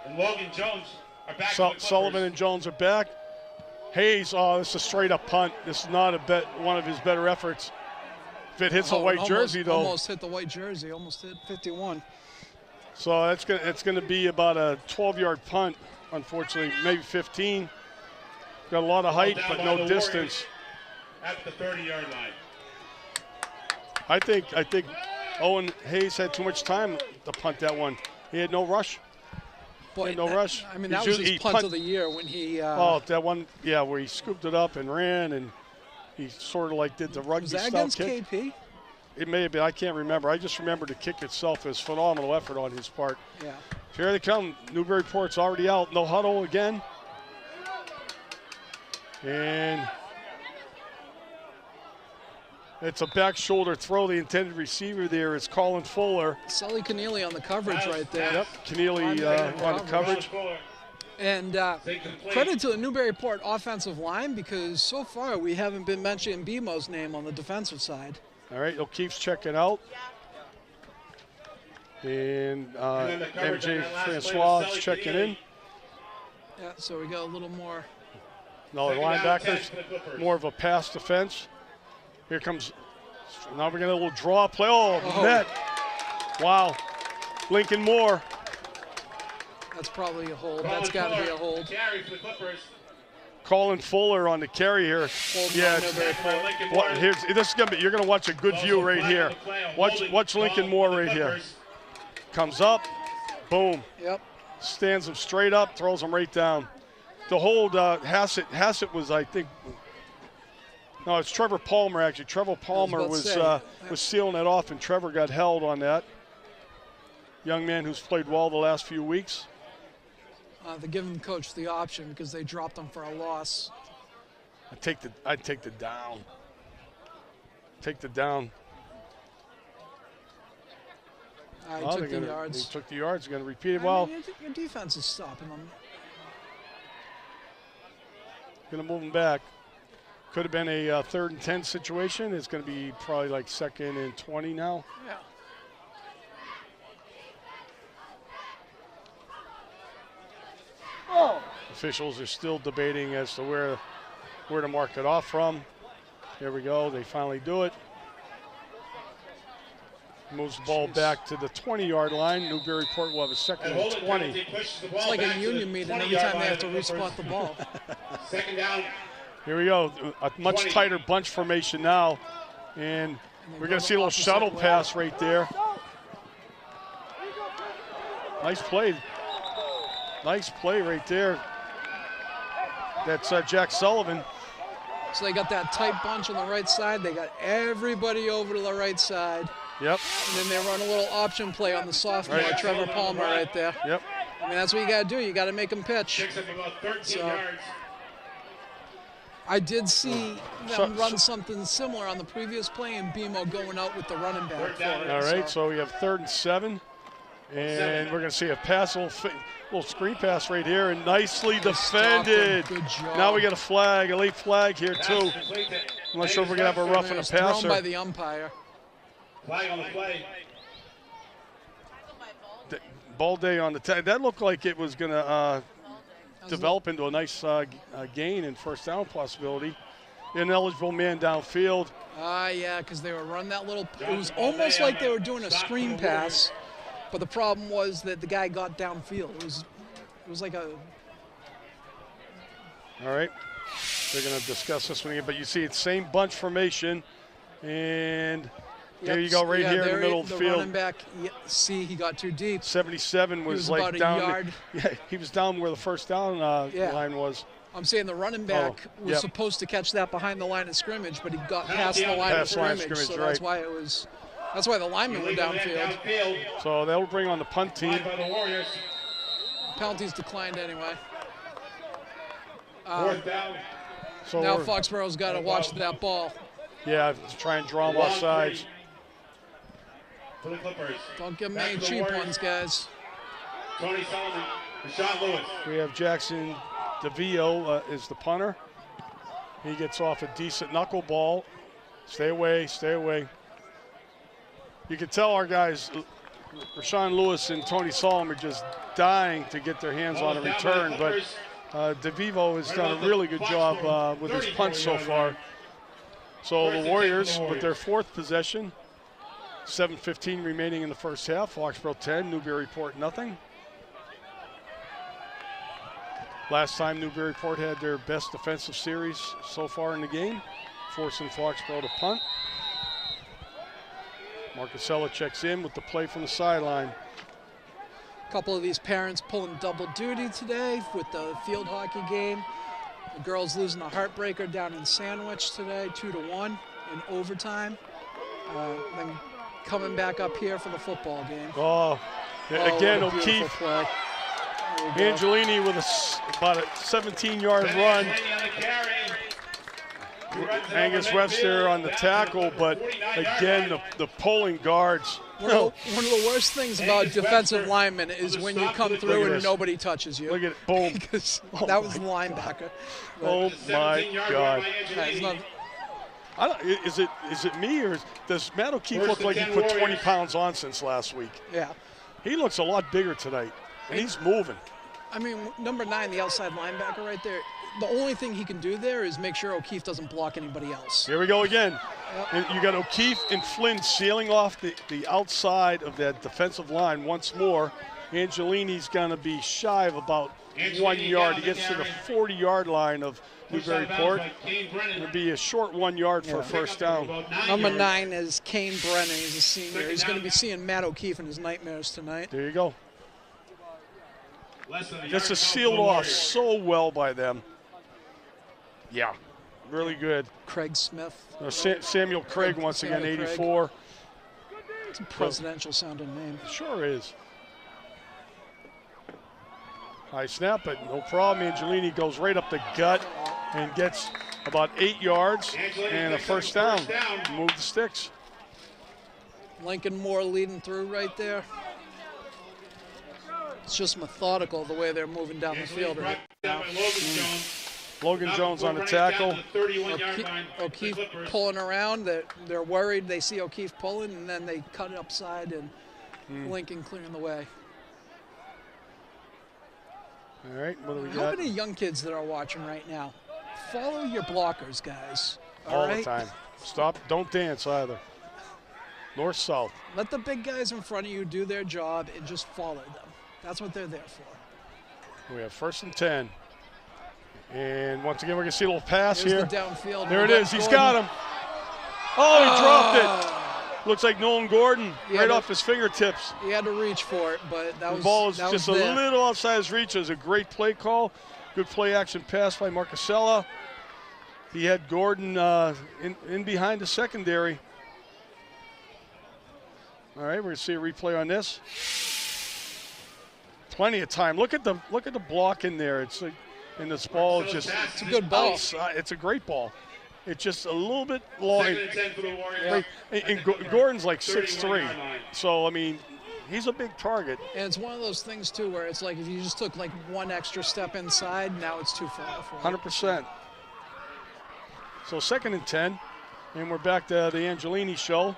and Logan Jones are back. Sullivan and Jones are back. Hayes, this is a straight up punt. This is not one of his better efforts. If it hits a white jersey, though. Almost hit the white jersey, almost hit 51. So it's gonna be about a 12-yard punt, unfortunately, maybe 15. Got a lot of height, but no distance. At the 30-yard line. I think Owen Hayes had too much time to punt that one. He had no rush. Boy, no rush. I mean, that was his punt of the year when he. That one, yeah, where he scooped it up and ran, and he sort of like did the rugby style kick. Was that against KP? It may have been. I can't remember. I just remember the kick itself as phenomenal effort on his part. Yeah. Here they come. Newburyport's already out. No huddle again. And it's a back shoulder throw. The intended receiver there is Colin Fuller. Sully Keneally on the coverage right there. Yep, Keneally on the coverage. And credit to the Newburyport offensive line, because so far we haven't been mentioning BMO's name on the defensive side. All right, O'Keefe's checking out. And MJ Francois is checking in. Yeah, so we got a little more. No, the linebackers, more of a pass defense. Here comes, now we're going to a little draw play. Oh, net. Wow. Lincoln Moore. That's probably a hold. That's got to be a hold. Colin Fuller on the carry here. Yeah, this is gonna be. You're gonna watch a good view right here. Watch Lincoln Moore right here. Comes up, boom. Yep. Stands him straight up, throws him right down. The hold, Hassett was, I think. No, it's Trevor Palmer actually. Trevor Palmer was sealing it off, and Trevor got held on that. Young man who's played well the last few weeks. They give him coach the option because they dropped him for a loss. I'd take the down. Take the down. He took the yards. He took the yards. Going to repeat it. Your defense is stopping them. Going to move him back. Could have been a 3rd and 10 situation. It's going to be probably like 2nd and 20 now. Yeah. Officials are still debating as to where where to mark it off from. There we go. They finally do it. Moves the ball back to the 20-yard line. Newburyport will have a second and 20. It's like a union meeting every time they have to respot the ball. Second down. Here we go. A much tighter bunch formation now. And we're going to see a little shuttle pass right there. Nice play. Nice play right there. That's Jack Sullivan. So they got that tight bunch on the right side. They got everybody over to the right side. Yep. And then they run a little option play on the sophomore, Right. Trevor Palmer, right there. Yep. I mean, that's what you got to do. You got to make them pitch. Picks up about 13 So- yards. I did see them run something similar on the previous play, and BMO going out with the running back for it. All right, so we have 3rd and 7. And we're going to see a pass, a little screen pass right here, and nicely defended. Good job. Now we got a late flag here too. I'm not sure if we're going to have a roughing a It's thrown passer. by the umpire. Flag on the play. Ball day on the tag. That looked like it was going to develop into a nice gain and first down possibility. Ineligible man downfield. Yeah, because they were running that little. It was almost like they were doing a screen pass, but the problem was that the guy got downfield. It was like a. All right, they're going to discuss this one again, but you see it's same bunch formation, and there you go, right here in the middle of the field. Running back, see, he got too deep. 77 was like about a down. yard. Yeah, he was down where the first down line was. I'm saying the running back was supposed to catch that behind the line of scrimmage, but he got past the line of scrimmage, so that's why it was. That's why the linemen were downfield. So that'll bring on the punt team. Penalties declined anyway. Fourth down. So Now Foxborough's got to watch that ball. Yeah, try and draw them off sides. For the Clippers. Don't give them any cheap ones, guys. Tony Sullivan, Rashawn Lewis. We have Jackson DeVio is the punter. He gets off a decent knuckleball. Stay away, stay away. You can tell our guys, Rashawn Lewis and Tony Sullivan, are just dying to get their hands on a return, but DeVivo has done a really good job with his punch so far. So the Warriors, with their 4th possession, 7:15 remaining in the first half. Foxborough 10, Newburyport nothing. Last time Newburyport had their best defensive series so far in the game, forcing Foxborough to punt. Marcusella checks in with the play from the sideline. A couple of these parents pulling double duty today with the field hockey game. The girls losing a heartbreaker down in Sandwich today, 2-1 in overtime. Then coming back up here for the football game. Again, what a beautiful O'Keefe. play. Angelini with about a 17-yard run. Angus Webster on the tackle, but again, the pulling guards. One of the worst things about defensive linemen is when you come through and nobody touches you. Look at it, boom. Because that was the linebacker. Oh my God. It's not, Is it me, or does Matt O'Keefe look like he put 20 pounds on since last week? yeah. He looks a lot bigger tonight, and he's moving. I mean, number 9, the outside linebacker right there, the only thing he can do there is make sure O'Keefe doesn't block anybody else. Here we go again. And you got O'Keefe and Flynn sealing off the outside of that defensive line once more. Angelini's going to be shy of about 1 yard. He gets to the 40-yard line of Newburyport. It'll be a short 1 yard for a first down. Number 9 is Kane Brennan. He's a senior. He's going to be seeing Matt O'Keefe in his nightmares tonight. There you go. This is sealed off so well by them. Yeah, really good. Craig Smith. Samuel Craig once again, 84. It's a presidential sounding name. Sure is. High snap, but no problem. Angelini goes right up the gut and gets about 8 yards and a first down. Move the sticks. Lincoln Moore leading through right there. It's just methodical the way they're moving down the field right now. Logan Jones on the tackle. O'Keefe pulling around. They're worried. They see O'Keefe pulling, and then they cut it upside, and Lincoln clearing the way. All right, what do we How got? many young kids that are watching right now follow your blockers, guys. All right? the time. Stop. Don't dance either. North, south. Let the big guys in front of you do their job and just follow them. That's what they're there for. We have 1st and 10. And once again, we're going to see a little pass Here's here. the downfield. There it is. He's got him. Oh, he dropped it. Looks like Nolan Gordon right off his fingertips. He had to reach for it, but that was The ball is that just a was there. little outside his reach. It was a great play call. Good play action pass by Marcasella. He had Gordon in behind the secondary. All right, we're going to see a replay on this. Plenty of time. Look at the block in there. It's like, and this ball is just It's a good ball. It's a great ball. It's just a little bit long. 2nd and 10 for the Warriors. And Gordon's like 6'3", so I mean, he's a big target. And it's one of those things too, where it's like if you just took like one extra step inside, now it's too far for you. 100%. So 2nd and 10, and we're back to the Angelini show.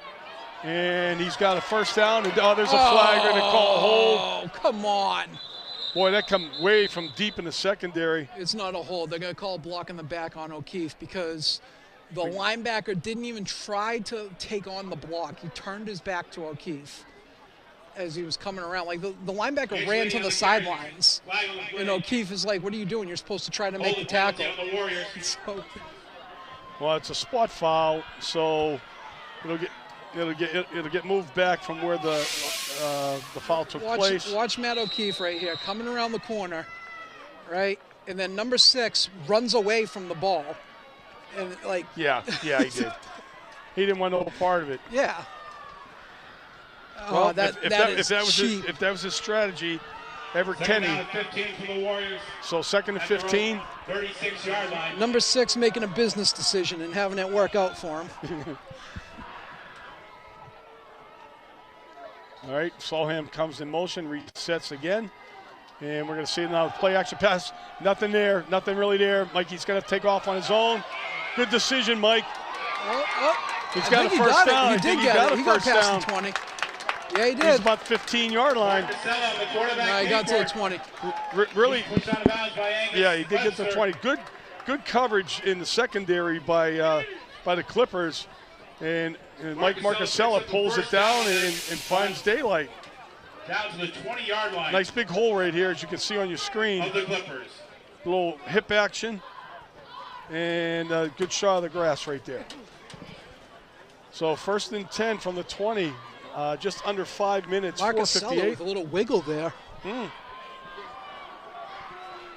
And he's got a 1st down, and there's a flag going to call a hold. Oh, come on. Boy, that come way from deep in the secondary. It's not a hold. They're going to call a block in the back on O'Keefe because the linebacker didn't even try to take on the block. He turned his back to O'Keefe as he was coming around. Like the linebacker ran to the sidelines, and O'Keefe is like, "What are you doing? You're supposed to try to make the tackle." So, Well, it's a spot foul, so it'll get moved back from where the foul took place. Watch Matt O'Keefe right here, coming around the corner, right? And then number 6 runs away from the ball. And like Yeah, he did. He didn't want no part of it. yeah. Well, Oh, if that was his strategy, Everett Kenny. 15 for the Warriors. So 2nd and 15. 36-yard line. Number 6 making a business decision and having it work out for him. All right, Solheim comes in motion, resets again. And we're going to see now play action pass. Nothing there, nothing really there. Mikey's going to take off on his own. Good decision, Mike. He's got a first down. He did get it. He got past the 20. Yeah, he did. He's about 15-yard line. No, he got to the 20. Really, yeah, he did get to the 20. Good coverage in the secondary by the Clippers. And Mike Marcasella pulls it down and finds daylight. Down to the 20-yard line. Nice big hole right here, as you can see on your screen. Of the Clippers. A little hip action. And a good shot of the grass right there. So 1st and 10 from the 20. Just under 5 minutes, Marcasella 4:58. with a little wiggle there.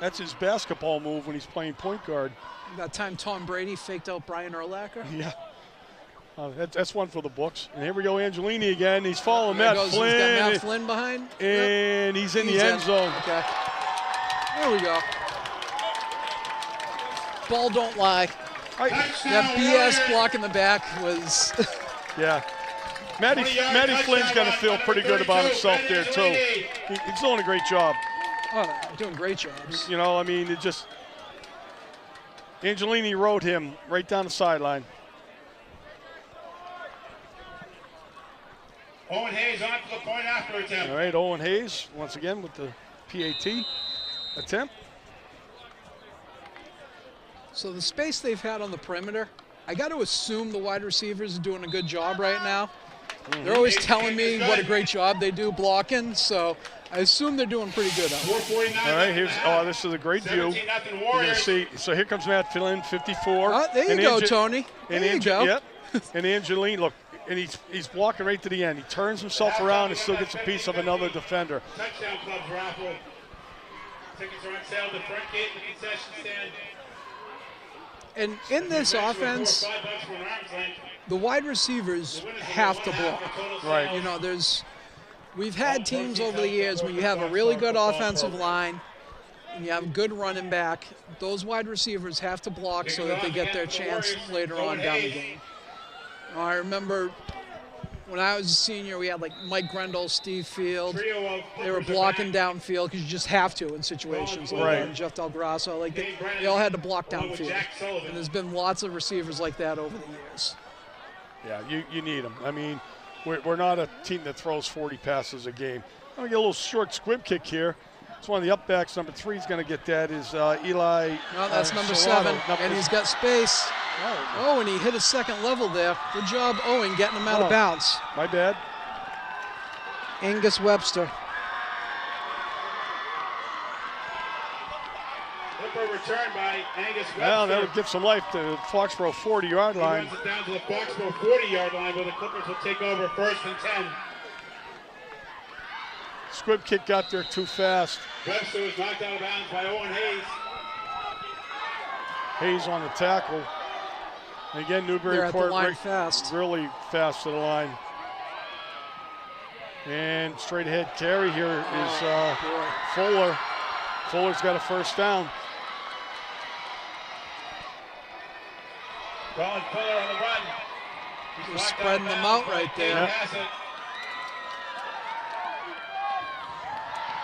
That's his basketball move when he's playing point guard. That time Tom Brady faked out Brian Urlacher. Yeah. That's one for the books. And here we go, Angelini again. He's following There Matt goes, Flynn. He's got Matt Flynn behind. And he's in the end zone. Okay. There we go. Ball don't lie. That BS block in the back was... Yeah. Matty Flynn's got to feel pretty good about himself there, too. He's doing a great job. Oh, no, doing great jobs. You know, I mean, it just... Angelini rode him right down the sideline. Owen Hayes on for the point after attempt. All right, Owen Hayes once again with the PAT attempt. So the space they've had on the perimeter, I got to assume the wide receivers are doing a good job right now. They're always telling me what a great job they do blocking, so I assume they're doing pretty good out there. All right, this is a great view. You're going to see, so here comes Matt Flynn, 54. There you go, Tony. There you go. Yep. And Angelini, look, and he's blocking right to the end. He turns himself around and still gets a piece of another defender. Touchdown Club raffle. Tickets are on sale at the front gate, the concession stand. And in this offense, the wide receivers have to block. Right. You know, we've had teams over the years where you have a really good offensive line and you have a good running back. Those wide receivers have to block so that they get their chance later on down the game. I remember when I was a senior, we had like Mike Grendel, Steve Field. They were blocking downfield because you just have to in situations like that. And Jeff Del Grasso, like they all had to block downfield. And there's been lots of receivers like that over the years. Yeah, you need them. I mean, we're not a team that throws 40 passes a game. I'm going to get a little short squib kick here. It's one of the upbacks. Number 3 is going to get that is Eli. No, that's number Solano. 7, and he's got space. Oh, and he hit a second level there. Good job, Owen, getting him out of bounds. My bad. Angus Webster. Flipper return by Angus Webster. Well, that would give some life to the Foxborough 40-yard line. He runs it down to the Foxboro 40-yard line where the Clippers will take over 1st and 10. Squib kick got there too fast. Webster was knocked out of bounds by Owen Hayes. Hayes on the tackle. And again, Newburyport really fast to the line. And straight ahead carry here is Fuller. Fuller's got a first down. Colin Fuller on the run. He's spreading them out right there.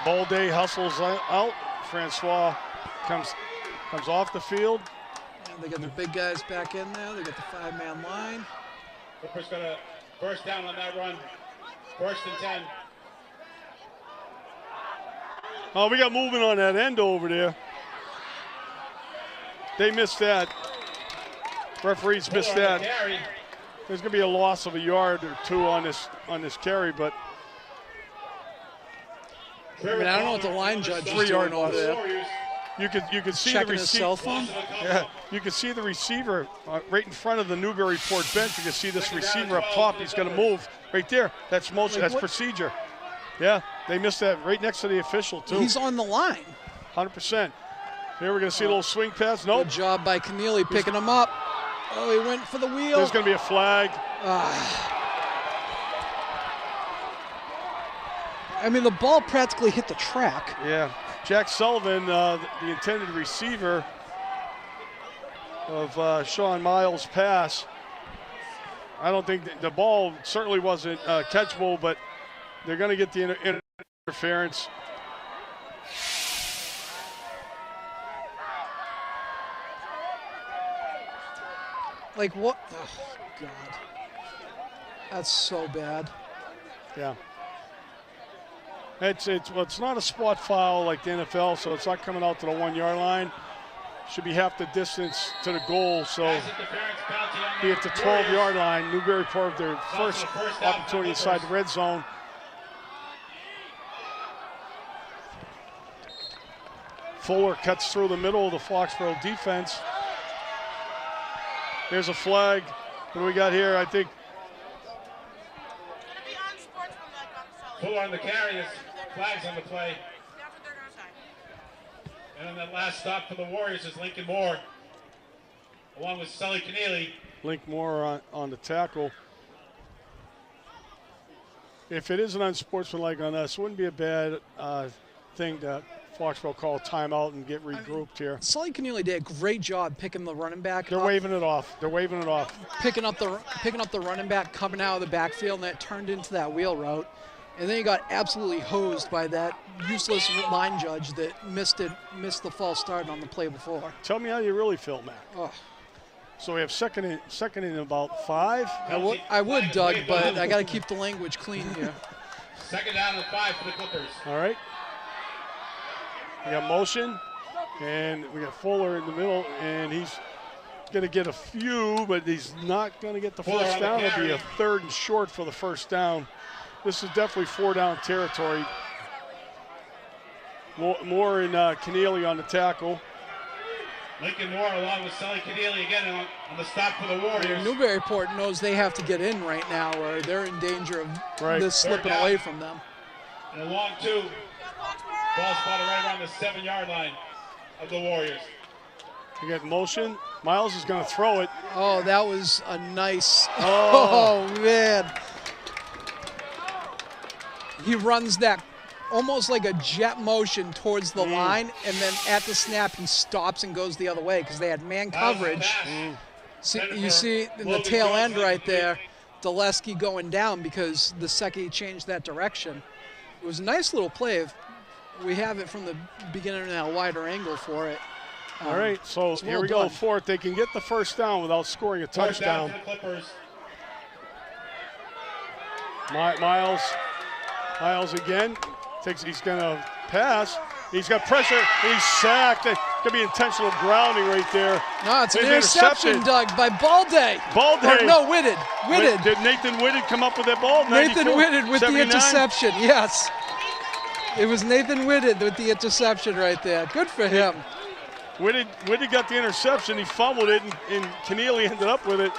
Bolday hustles out. Francois comes off the field. And they got the big guys back in there. They got the 5-man line. Clippers got a first down on that run. 1st and 10. Oh, we got movement on that end over there. They missed that. Referees missed that. There's going to be a loss of a yard or 2 on this carry, but I mean, I don't know what the line judge is doing over there. You could see checking the his cell phone. Yeah, you can see the receiver right in front of the Newburyport bench. You can see this receiver up top. He's going to move right there. That's motion. That's procedure. Yeah, they missed that right next to the official too. He's on the line. 100%. Here we're going to see a little swing pass. Nope. Good job by Keneally picking him up. Oh, he went for the wheel. There's going to be a flag. I mean, the ball practically hit the track. Yeah. Jack Sullivan, the intended receiver of Sean Miles' pass. I don't think the ball certainly wasn't catchable, but they're going to get the interference. Like what? Oh, God. That's so bad. Yeah. It's not a spot foul like the NFL, so it's not coming out to the 1-yard line. Should be half the distance to the goal, so be at the 12-yard line. Newburyport, their first opportunity inside the red zone. Fuller cuts through the middle of the Foxborough defense. There's a flag. What do we got here? I think Fuller on the carry. Flags on the play. And then that last stop for the Warriors is Lincoln Moore, along with Sully Keneally. Link Moore on the tackle. If it is an unsportsmanlike on us, it wouldn't be a bad thing to Foxborough call a timeout and get regrouped here. Sully Keneally did a great job picking the running back. They're waving it off. They're waving it off. Picking up the running back coming out of the backfield, and that turned into that wheel route. And then he got absolutely hosed by that useless line judge that missed the false start on the play before. Tell me how you really feel, Matt. Oh. So we have second in about 5. I would, Doug, but I got to keep the language clean here. Second down and 5 for the Clippers. All right. We got motion, and we got Fuller in the middle, and he's going to get a few, but he's not going to get the first down. It'll be a 3rd and short for the first down. This is definitely 4-down territory. Moore and Keneally on the tackle. Lincoln Moore along with Sully Keneally again on the stop for the Warriors. Newburyport knows they have to get in right now, or they're in danger of this slipping away from them. And a long 2. Ball spotted right around the 7-yard line of the Warriors. You got motion. Miles is going to throw it. Oh, that was a nice. Oh man. He runs that almost like a jet motion towards the line, and then at the snap he stops and goes the other way because they had man coverage. You see in the tail end right there, Dulesky going down because the second he changed that direction. It was a nice little play. We have it from the beginning in a wider angle for it. All right, so here we go for it. They can get the first down without scoring a touchdown. Miles again. He's going to pass. He's got pressure, and he's sacked. It could be intentional grounding right there. No, it's an He's interception, intercepted. Doug, by Balday. Balday. Or no, Whitted. Whitted. Did Nathan Whitted come up with that ball? Nathan 94, Whitted with 79? the interception, yes. It was Nathan Whitted with the interception right there. Good for him. Whitted got the interception. He fumbled it, and Keneally ended up with it.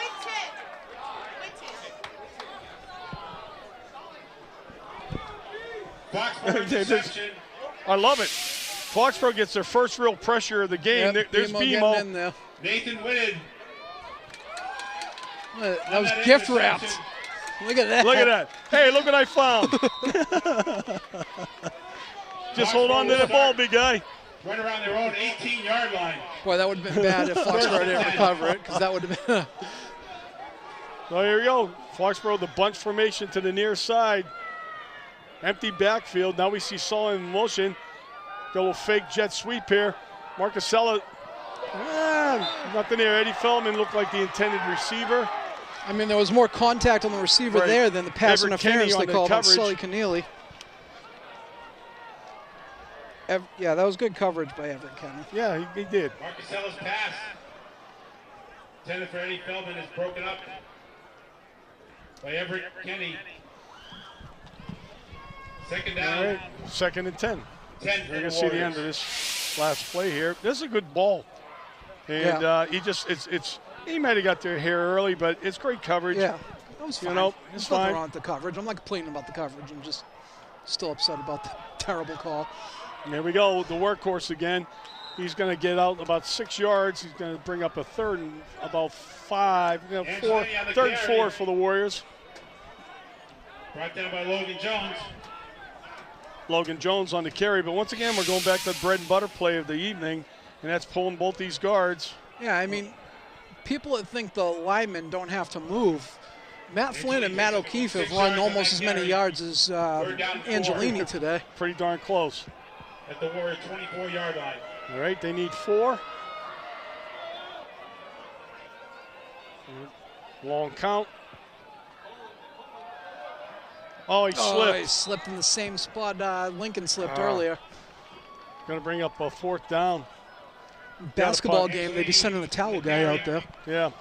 Foxborough interception. I love it. Foxborough gets their first real pressure of the game. Yep, There's getting BMO. in there. Nathan Whitted. That was gift wrapped. Look at that. Look at that. Hey, look what I found. Just hold on to that ball, big guy. Right around their own 18-yard line. Boy, that would have been bad if Foxborough didn't recover it, because that would have been. So here we go. Foxborough, the bunch formation to the near side. Empty backfield. Now we see Sullivan in motion. Got a little fake jet sweep here. Marcusella, nothing there. Eddie Feldman looked like the intended receiver. I mean, there was more contact on the receiver Right. there than the pass Everett interference Kenny they on the called on coverage. Sully Keneally. Yeah, that was good coverage by Everett Kenny. Yeah, he did. Marcusella's pass. Intended for Eddie Feldman is broken up by Everett Kenny. Second down. All right, 2nd and 10. 10 You're for going the to see the Warriors. end of this last play here. This is a good ball. And he might have got their hair early, but it's great coverage. Yeah, that was fine. You know, it's There's nothing fine. wrong with the coverage. I'm not complaining about the coverage. I'm just still upset about the terrible call. And there we go, the workhorse again. He's going to get out about 6 yards. He's going to bring up a 3rd and about 5. Anthony on the 3rd and carry. 4 for the Warriors. Brought down by Logan Jones. Logan Jones on the carry. But once again, we're going back to the bread and butter play of the evening, and that's pulling both these guards. Yeah, I mean, people that think the linemen don't have to move. Matt Flynn and Matt O'Keefe have run almost as many yards as Angelini today. Pretty darn close. At the Warrior 24-yard line. All right, they need 4. Long count. Oh, he slipped. He slipped in the same spot Lincoln slipped earlier. Going to bring up a 4th down. Basketball punt. game, they'd be sending the towel guy out there. Yeah.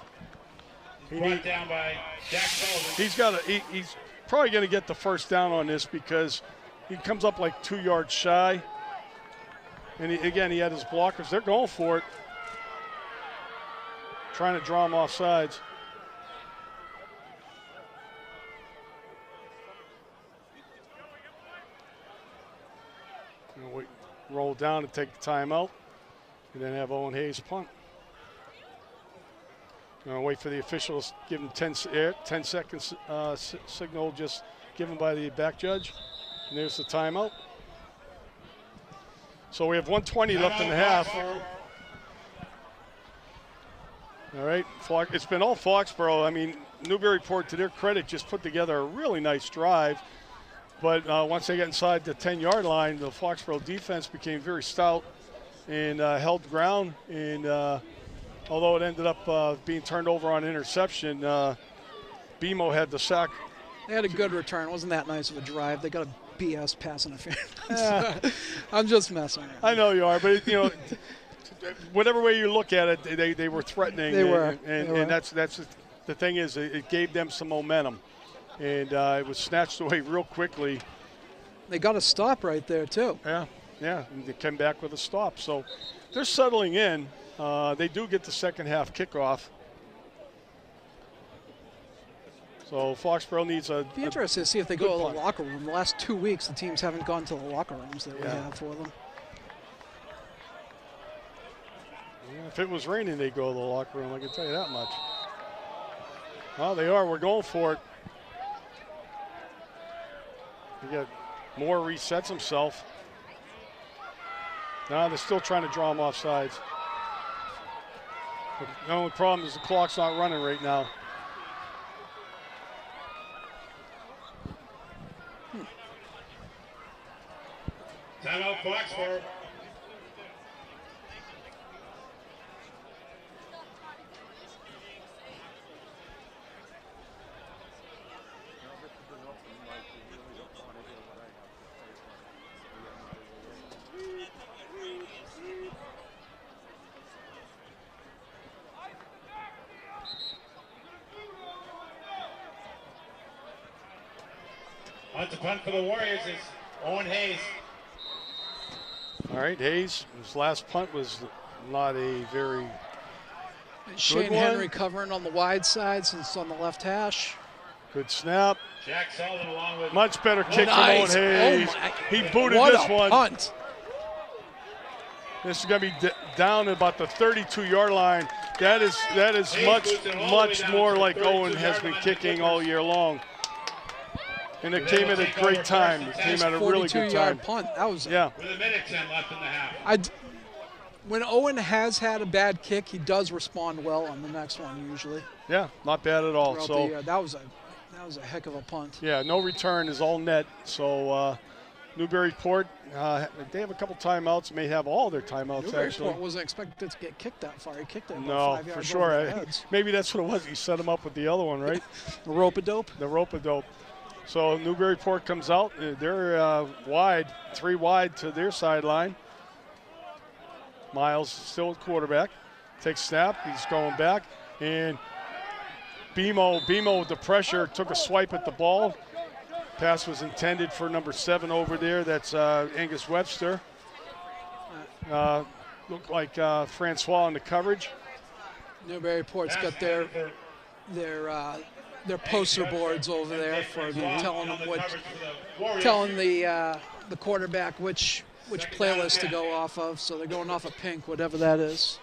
Brought down by Jack Sullivan. He's probably going to get the 1st down on this because he comes up like 2 yards shy. And he had his blockers. They're going for it. Trying to draw him off sides. Roll down and take the timeout. And then have Owen Hayes punt. Going to wait for the officials to give him 10 seconds signal just given by the back judge. And there's the timeout. So we have 1:20 left in the half. All right, it's been all Foxborough. I mean, Newburyport, to their credit, just put together a really nice drive. But once they got inside the 10-yard line, the Foxborough defense became very stout and held ground. And although it ended up being turned over on interception, BMO had the sack. They had a good return. It wasn't that nice of a drive. They got a BS pass interference. I'm just messing around. I know you are, but whatever way you look at it, they were threatening. They were. And that's the thing is, it gave them some momentum. And it was snatched away real quickly. They got a stop right there, too. Yeah, and they came back with a stop. So they're settling in. They do get the second half kickoff. So Foxborough needs Be interested to see if they go to the punt. locker room. The last 2 weeks, the teams haven't gone to the locker rooms that we have for them. Yeah, if it was raining, they'd go to the locker room. I can tell you that much. Oh, they are. We're going for it. We got Moore resets himself. Now they're still trying to draw him off sides. But the only problem is the clock's not running right now. Timeout Foxborough. On to punt for the Warriors is Owen Hayes. All right, Hayes, his last punt was not a very Shane one. Henry covering on the wide side since on the left hash. good snap. Jack Sullivan along with Much better kick Nice. from Owen Hayes. Oh my- He booted what this a one. punt. This is going to be down at about the 32-yard line. That is Hayes much, boots it all the way much down more to the like Owen has 32-yard been line. kicking all year long. And it They came will at a take great over time. first It and came at a really good time. 42-yard punt. That was Yeah. with a minute 10 left in the half. When Owen has had a bad kick, he does respond well on the next one usually. Yeah, not bad at all. Throughout So, the, that was a heck of a punt. yeah, no return is all net. So, Newburyport, they have a couple timeouts. May have all their timeouts, actually. Newburyport wasn't expected to get kicked that far. He kicked it about No, 5 yards for over sure. their heads. Maybe that's what it was. He set him up with the other one, right? The rope-a-dope. The rope-a-dope. So Newburyport comes out. They're wide, 3 wide to their sideline. Miles still at quarterback. Takes snap. He's going back. And BMO with the pressure took a swipe at the ball. Pass was intended for number 7 over there. That's Angus Webster. Looked like Francois in the coverage. Newburyport's got their poster boards over there for telling them the quarterback which playlist to go off of. So they're going off of Pink, whatever that is.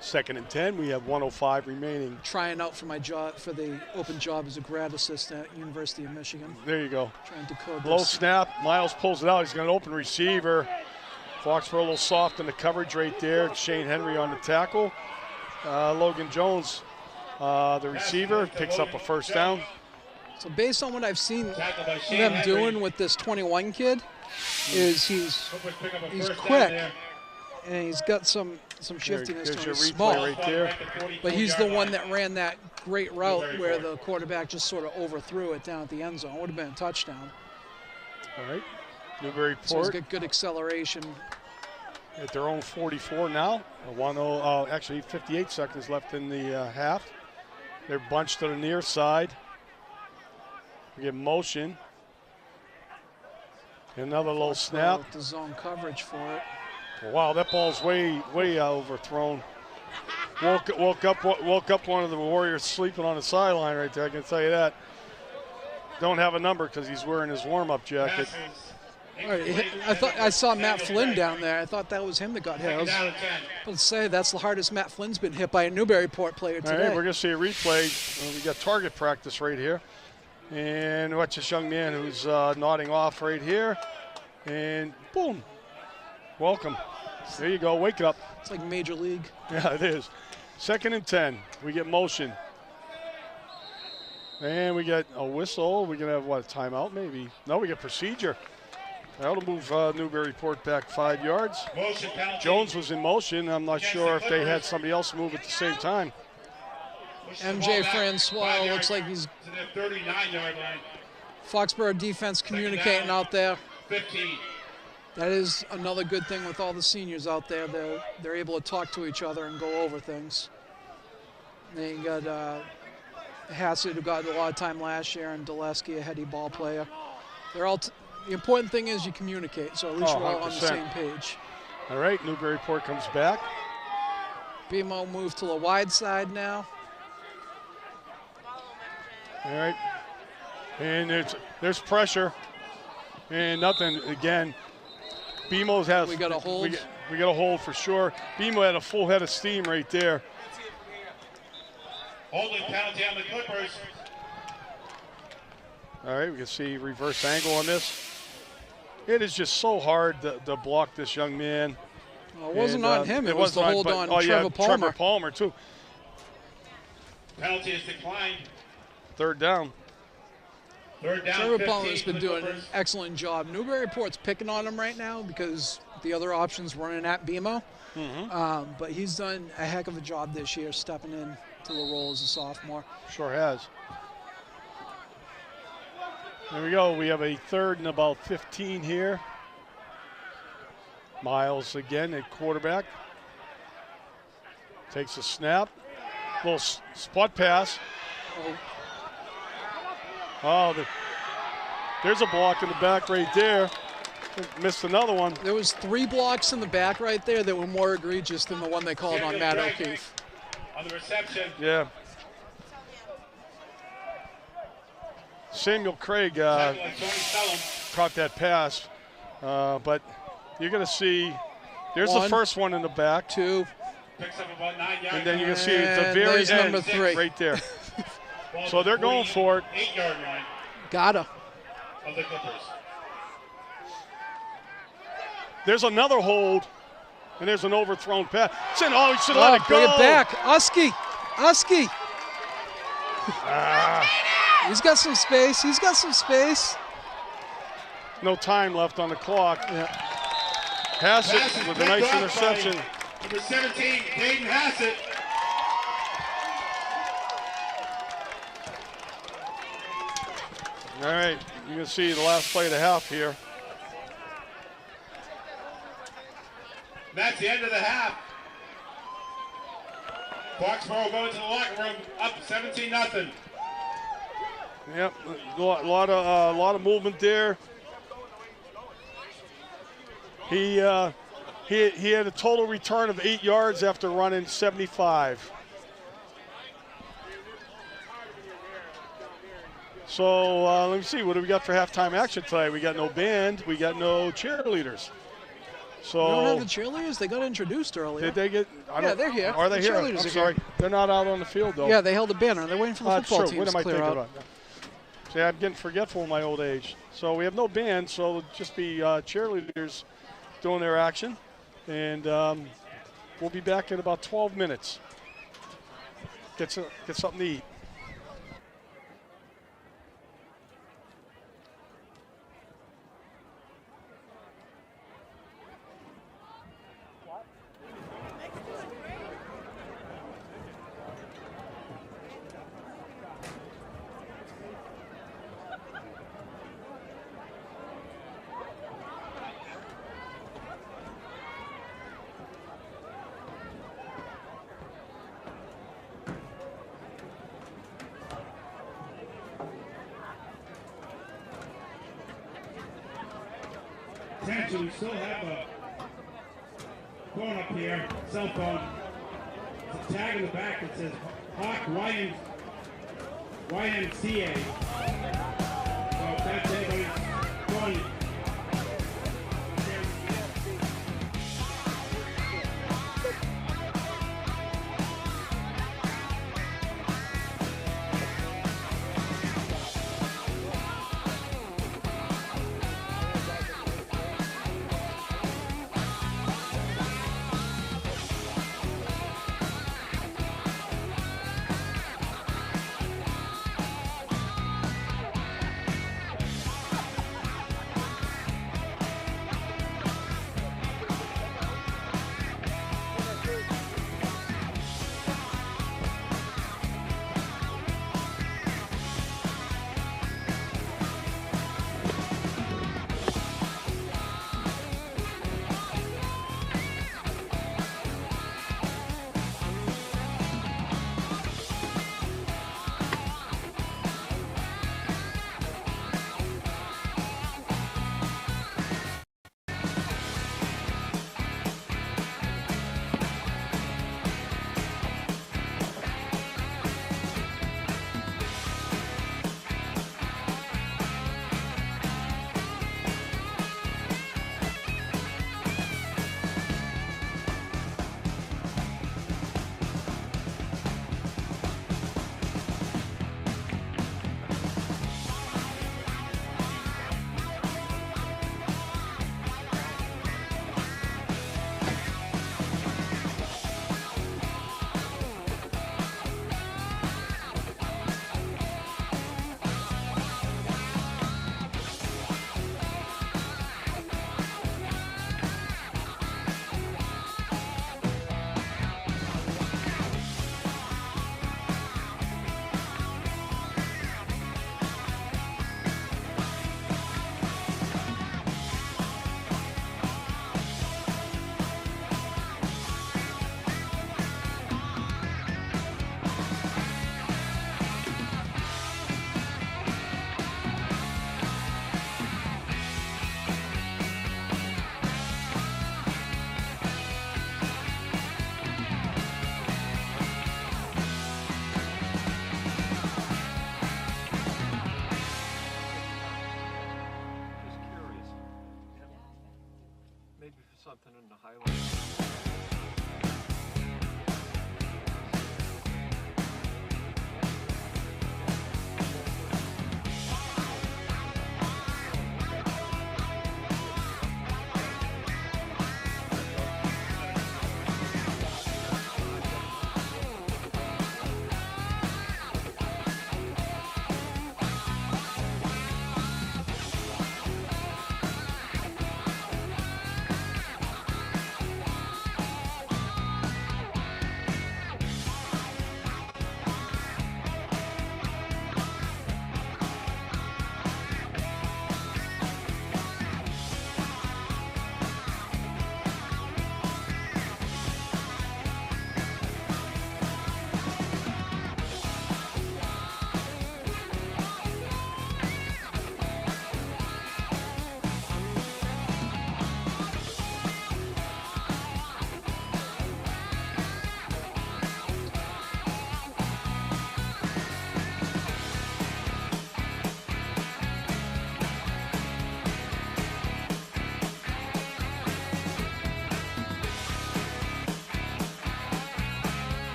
Second and 10. We have 1:05 remaining. Trying out for my job, for the open job as a grad assistant at University of Michigan. There you go. Trying to code Low this. snap. Miles pulls it out. He's got an open receiver. Foxborough a little soft in the coverage right there. Shane Henry on the tackle. Logan Jones, the receiver, picks up a first down. So based on what I've seen them doing with this 21 kid, is he's quick and he's got some shiftiness There's to your him. He's replay small, right there. but he's the one that ran that great route where the quarterback just sort of overthrew it down at the end zone. Would have been a touchdown. All right. So he's Newburyport got good acceleration. at their own 44 now. Actually 58 seconds left in the half. They're bunched to the near side. We get motion. Another low snap. With the zone coverage for it. Wow, that ball's way overthrown. Woke up one of the Warriors sleeping on the sideline right there. I can tell you that. Don't have a number because he's wearing his warm-up jacket. All right, I saw Matt Flynn down there. I thought that was him that got hit. I was about to say that's the hardest Matt Flynn's been hit by a Newburyport player All today. right, we're going to see a replay. We got target practice right here. And watch this young man who's nodding off right here. And boom. Welcome. There you go. Wake up. It's like Major League. Yeah, it is. Second and 10. We get motion. And we get a whistle. We're going to have, what, a timeout maybe? No, we get procedure. That'll move Newburyport back 5 yards. Jones was in motion. I'm not sure if they had somebody else move at the same time. MJ Francois looks like he's to the 39-yard line. Foxborough defense communicating out there. 15. That is another good thing with all the seniors out there. They're able to talk to each other and go over things. They got Hassett, who got a lot of time last year, and Dulesky, a heady ball player. They're all. The important thing is you communicate, so at least you're all on the 100%. same page. All right, Newburyport comes back. BMO moved to the wide side now. All right. And there's pressure. And nothing again. BMO's has. We got a hold. We got a hold for sure. BMO had a full head of steam right there. Holding penalty on the Clippers. All right, we can see reverse angle on this. It is just so hard to block this young man. Well, it wasn't And, on him. It was wasn't the hold but- on oh, Trevor yeah, Palmer. Trevor Palmer, too. Penalty is declined. Third down. Third down. Trevor 15 Palmer's for been the doing an Clippers. excellent job. Newburyport's picking on him right now because the other option's running at BMO. But he's done a heck of a job this year stepping in to the role as a sophomore. Sure has. There we go. We have a third and about 15 here. Miles again at quarterback. Takes a snap. Little spot pass. Oh, there's a block in the back right there. Missed another one. There was 3 blocks in the back right there that were more egregious than the one they called on Matt O'Keefe. On the reception. Yeah. Samuel Craig caught that pass, but you're going to see there's 1, the first one in the back. 2. Picks up about 9 yards. And then you can see at the And very there's end number 3. right there. So they're going for it. 8-yard line Gotta. of the Clippers. There's another hold, and there's an overthrown pass. Oh, he should let it go. Bring it back. Usky. He's got some space. No time left on the clock. Yeah. Hassett with a nice interception. Number 17, Caden Hassett. All right, you can see the last play of the half here. That's the end of the half. Foxborough going to the locker room, up 17-0. Yep, a lot of movement there. He had a total return of 8 yards after running 75. So let me see, what do we got for halftime action tonight? We got no band, we got no cheerleaders. So We don't have the cheerleaders? They got introduced earlier. did they get? Yeah, they're here. Are they The here? cheerleaders I'm are sorry, here. they're not out on the field though. Yeah, they held a banner. They're waiting for the football true. team What to am I clear thinking out. about? See, I'm getting forgetful in my old age. So we have no band, so it'll just be cheerleaders doing their action. And we'll be back in about 12 minutes. Get something to eat. Attention, we still have a phone up here, cell phone. It's a tag in the back that says Hawk YMCA. So if that's anybody's phone,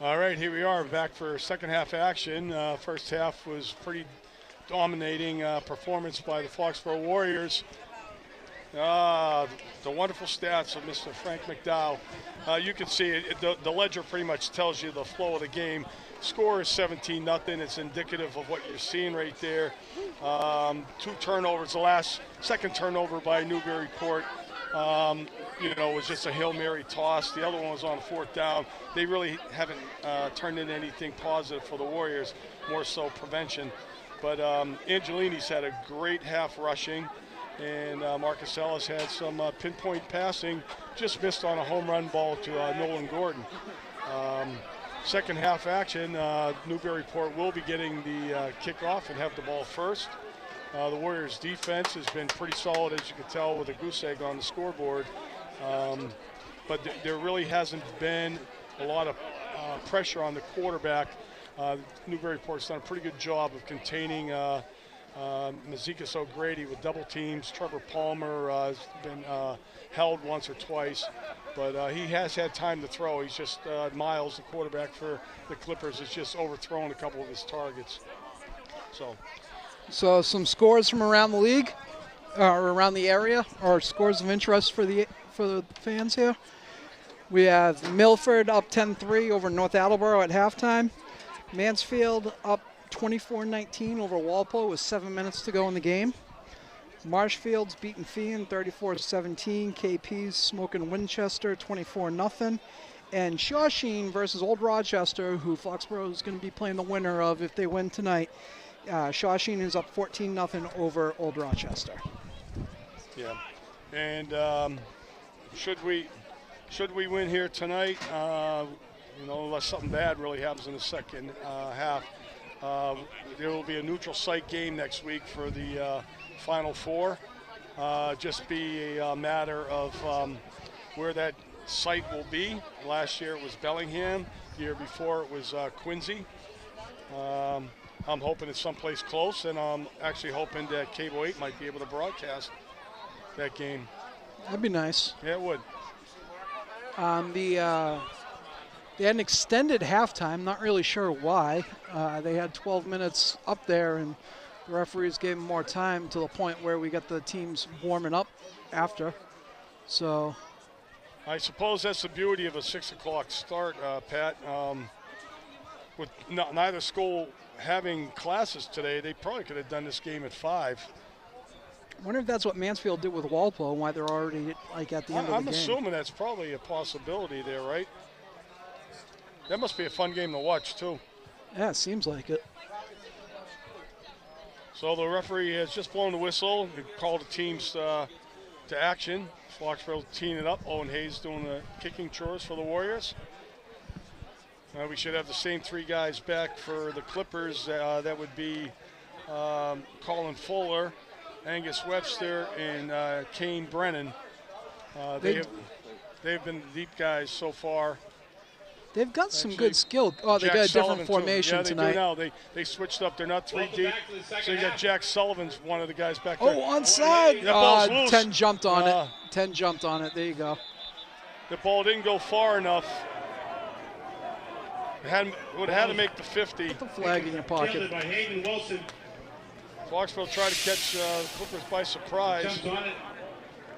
All right, here we are back for second half action. First half was pretty dominating performance by the Foxborough Warriors. The wonderful stats of Mr. Frank McDowell. You can see it, the ledger pretty much tells you the flow of the game. Score is 17-0. It's indicative of what you're seeing right there. 2 turnovers. The second turnover by Newburyport, was just a Hail Mary toss. The other one was on 4th down. They really haven't turned in anything positive for the Warriors, more so prevention. But Angelini's had a great half rushing, and Marcus Ellis had some pinpoint passing, just missed on a home run ball to Nolan Gordon. Second half action, Newburyport will be getting the kickoff and have the ball first. The Warriors' defense has been pretty solid, as you can tell, with a goose egg on the scoreboard. But there really hasn't been a lot of pressure on the quarterback. Newburyport's done a pretty good job of containing Mazekas O'Grady with double teams. Trevor Palmer has been held once or twice, but he has had time to throw. He's just Miles, the quarterback for the Clippers, has just overthrown a couple of his targets. So some scores from around the league, or around the area, or scores of interest for the fans here. We have Milford up 10-3 over North Attleboro at halftime. Mansfield up 24-19 over Walpole with 7 minutes to go in the game. Marshfield's beaten Feehan 34-17. KP's smoking Winchester 24-0. And Shawsheen versus Old Rochester, who Foxborough is going to be playing the winner of if they win tonight. Shawsheen is up 14-0 over Old Rochester. Yeah, and should we win here tonight, unless something bad really happens in the second half, there will be a neutral site game next week for the Final Four. Just be a matter of where that site will be. Last year it was Bellingham. The year before it was Quincy. I'm hoping it's someplace close, and I'm actually hoping that Cable 8 might be able to broadcast that game. That'd be nice. Yeah, it would. They had an extended halftime, not really sure why. They had 12 minutes up there, and the referees gave them more time to the point where we got the teams warming up after. So I suppose that's the beauty of a 6 o'clock start, Pat. With neither school having classes today, they probably could have done this game at 5. I wonder if that's what Mansfield did with Walpole and why they're already at the end of the game. I'm assuming that's probably a possibility there, right? That must be a fun game to watch, too. Yeah, it seems like it. So the referee has just blown the whistle. He called the teams to action. Foxborough teeing it up. Owen Hayes doing the kicking chores for the Warriors. We should have the same 3 guys back for the Clippers. That would be Colin Fuller, Angus Webster, and Kane Brennan. They've been the deep guys so far. They've got some good skill. Oh, they got a different formation tonight. Yeah, they do now. They switched up. They're not 3 deep. So you got Jack Sullivan's one of the guys back there. Oh, onside. That ball's loose. 10 jumped on it. 10 jumped on it. There you go. The ball didn't go far enough. Would have had to make the 50. Put the flag in your pocket. By Hayden Wilson. Foxborough tried to catch the Clippers by surprise.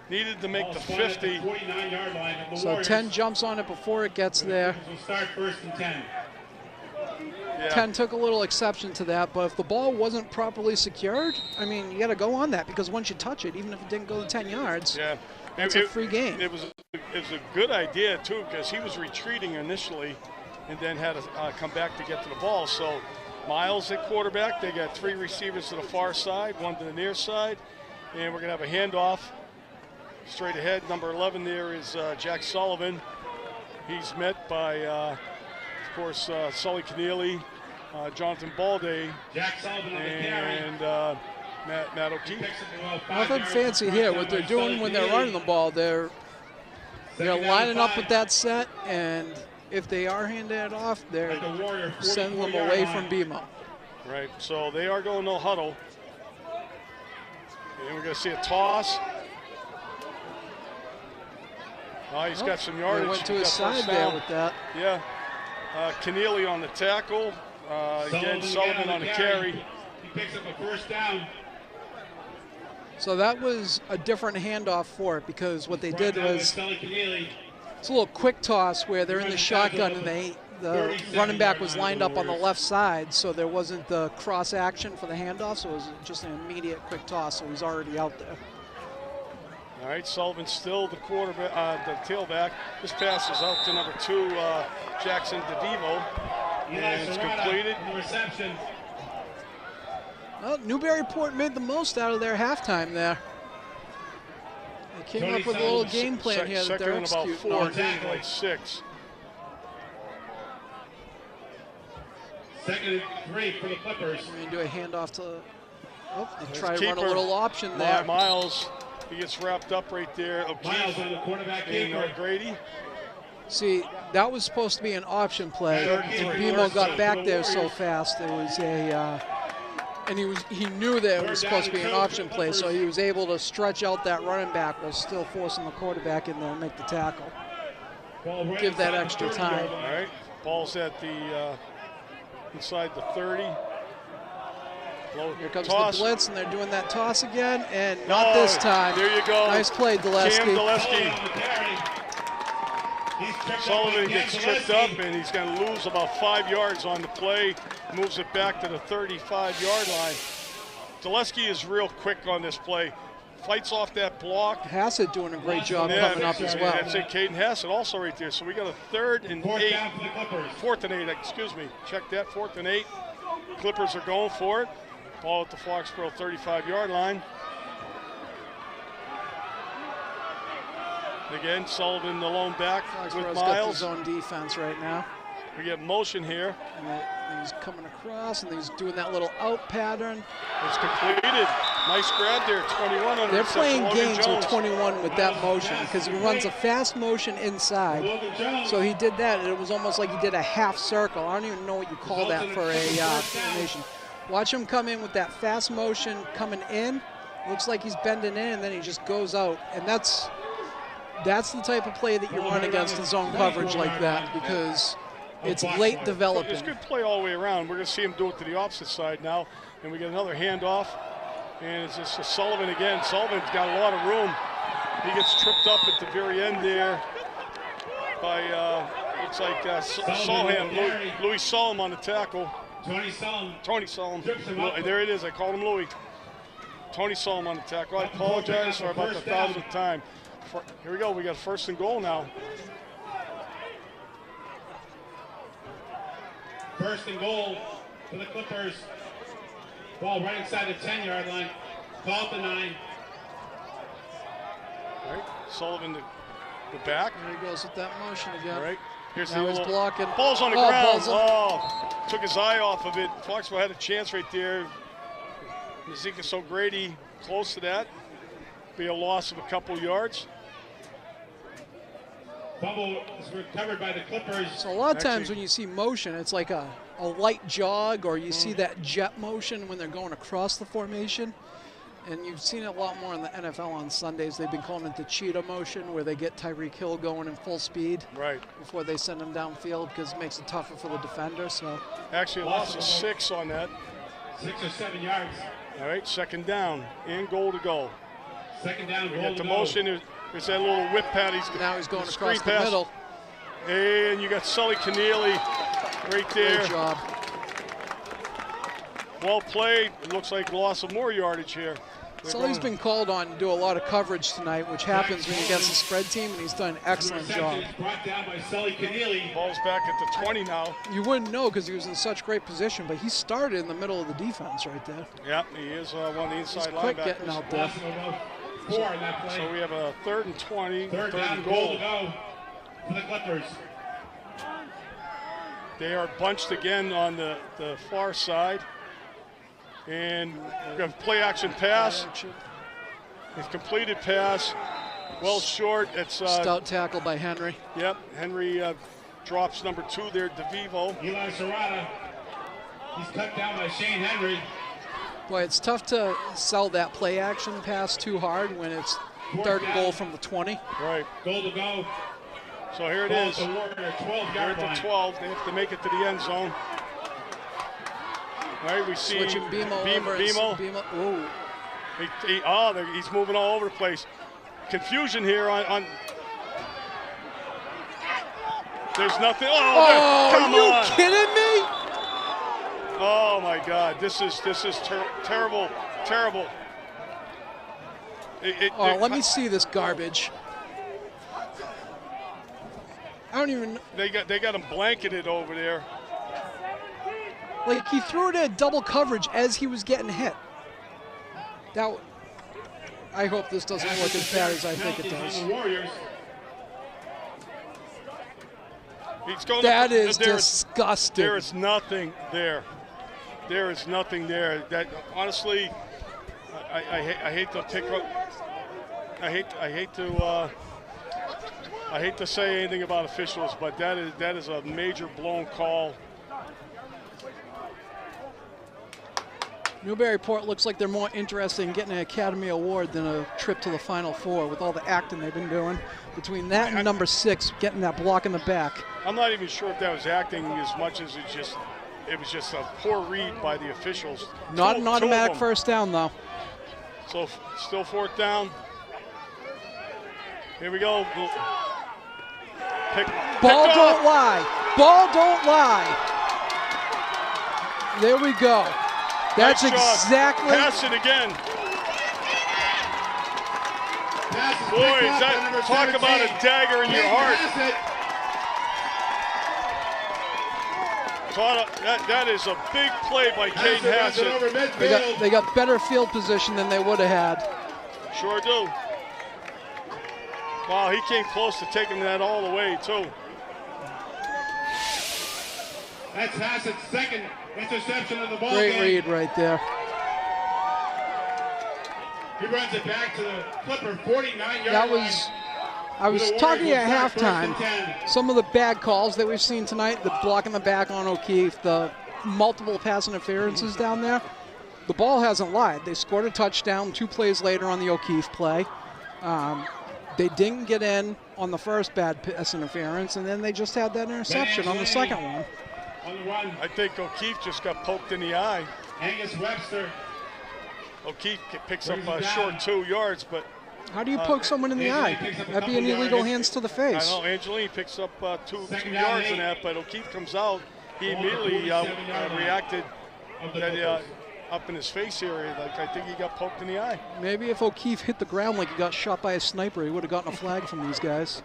Needed to make the 50. So 10 jumps on it before it gets there. We'll start first and 10. Yeah. 10 took a little exception to that, but if the ball wasn't properly secured, I mean, you got to go on that because once you touch it, even if it didn't go the 10 yards, it's a free game. It was a good idea, too, because he was retreating initially and then had to come back to get to the ball. So Miles at quarterback. They got 3 receivers to the far side, 1 to the near side, and we're going to have a handoff straight ahead. Number 11 there is Jack Sullivan. He's met by, of course, Sully Keneally, Jonathan Balday, and Matt O'Keefe. Nothing fancy here. What they're doing when they're running the ball, they're lining up with that set, and if they are handing it off, they're sending them away from BMO. Right, so they are going no huddle. And we're going to see a toss. He's got some yardage. He went to his side there with that. Yeah. Keneally on the tackle. Again, Sullivan on the carry. He picks up a first down. So that was a different handoff for it, because what they did was it's a little quick toss where they're in the shotgun and the running back was lined up on the left side, so there wasn't the cross action for the handoff, so it was just an immediate quick toss, so he's already out there. All right, Sullivan still the quarterback, the tailback. This pass is out to number 2, Jackson DeVivo, and it's completed. Reception. Well, Newburyport made the most out of their halftime there. They came up with a little game plan here that they're executing. Second and about 4, like 6. Second and 3 for the Clippers. We're going to do a handoff to, they try to run a little option there. Miles, he gets wrapped up right there. Miles on the quarterback and Grady. See, that was supposed to be an option play, and BMO got back there so fast. It was a, and he knew that it was supposed to be an option play, so he was able to stretch out that running back while still forcing the quarterback in there and make the tackle. Give that extra time. All right, ball's at the inside the 30. Here comes toss. the blitz, and they're doing that toss again, and not this time. There you go. Nice play, Dulesky. Cam Dulesky. Sullivan gets tripped up, and he's going to lose about 5 yards on the play. Moves it back to the 35-yard line. Dulesky is real quick on this play. Fights off that block. Hassett doing a great job coming up as well. That's it, Caden Hassett also right there. So we got a 4th and 8, excuse me. Check that, 4th and 8. Clippers are going for it. Ball at the Foxborough 35-yard line. Again, Sullivan the lone back with Miles. Got the zone defense right now. We get motion here. And he's coming across, and he's doing that little out pattern. It's completed. Nice grab there, 21 under. They're playing games with 21 with that motion, because he runs a fast motion inside. So he did that, and it was almost like he did a half circle. I don't even know what you call that for a formation. Watch him come in with that fast motion coming in. Looks like he's bending in, and then he just goes out. And that's the type of play that you run against in zone coverage like that, because it's late developing. It's good play all the way around. We're going to see him do it to the opposite side now. And we get another handoff. And it's just Sullivan again. Sullivan's got a lot of room. He gets tripped up at the very end there by, looks like Solheim, Louis Solheim on the tackle. Tony Solheim. There it is. I called him Louis. Tony Solheim on the tackle. I apologize for about the 1,000th time. Here we go. We got 1st and goal now. 1st and goal for the Clippers. Ball right inside the 10-yard line. Call to 9. All right. Sullivan the back. There he goes with that motion again. All right. Here's now he's blocking. Ball's on the ground. Took his eye off of it. Foxborough had a chance right there. Ezekiel O'Grady close to that. Be a loss of a couple yards. Fumble is recovered by the Clippers. So a lot of times when you see motion, it's like a light jog, or you see that jet motion when they're going across the formation. And you've seen it a lot more in the NFL on Sundays. They've been calling it the cheetah motion, where they get Tyreek Hill going in full speed before they send him downfield, because it makes it tougher for the defender. So actually a loss of 6 on that. 6 or 7 yards. All right, 2nd down and goal to go. 2nd down, we got the motion. There's that little whip pad. Now he's going across the middle. And you got Sully Keneally right there. Great job. Well played. It looks like loss of more yardage here. Sully's been called on to do a lot of coverage tonight, which happens when you're against the spread team, and he's done an excellent job. Brought down by Sully Keneally. Ball's back at the 20 now. You wouldn't know because he was in such great position, but he started in the middle of the defense right there. Yeah, he is one of the inside linebackers. Quick getting out there. So we have a 3rd and 20. 3rd down, goal to go for the Clippers. They are bunched again on the far side. And we're going to play action pass. It's completed pass. Well short. It's stout tackle by Henry. Yep. Henry drops number 2 there, DeVivo. Eli Serrata. He's cut down by Shane Henry. Boy, it's tough to sell that play action pass too hard when it's 3rd and goal from the 20. Right. Goal to go. So here it is. They're at the 12. They have to make it to the end zone. All right, we see Switching Bemo over. Bemo. He's moving all over the place. Confusion here on there's nothing. Come on. Are you kidding me? Oh my God, this is terrible. Let me see this garbage. I don't even. They got him blanketed over there. Like, he threw it at double coverage as he was getting hit. I hope this doesn't look as bad as I think it does. That is disgusting. There is nothing there. There is nothing there. That honestly, I hate to pick up. I hate to say anything about officials, but that is a major blown call. Newburyport looks like they're more interested in getting an Academy Award than a trip to the Final Four with all the acting they've been doing. Between that and number 6, getting that block in the back. I'm not even sure if that was acting as much as it was just a poor read by the officials. Not an automatic first down, though. So still 4th down. Here we go. Ball don't lie. Ball don't lie. There we go. That's exactly. Pass it again. Boy, talk about a dagger in your heart. That is a big play by Caden Hassett. They got better field position than they would have had. Sure do. Wow, he came close to taking that all the way, too. That's Hassett's second interception of the ball Great game. read right there. He runs it back to the Clipper 49-yard line. I was talking at halftime, some of the bad calls that we've seen tonight, the block in the back on O'Keefe, the multiple pass interferences down there, the ball hasn't lied. They scored a touchdown 2 plays later on the O'Keefe play. They didn't get in on the first bad pass interference, and then they just had that interception on the second one. I think O'Keefe just got poked in the eye. Angus Webster. O'Keefe picks up a short 2 yards, but how do you poke someone in the eye? That'd be an illegal hands to the face. I know, Angelini picks up two yards in that, but O'Keefe comes out. He immediately reacted up in his face area. Like, I think he got poked in the eye. Maybe if O'Keefe hit the ground like he got shot by a sniper, he would have gotten a flag from these guys.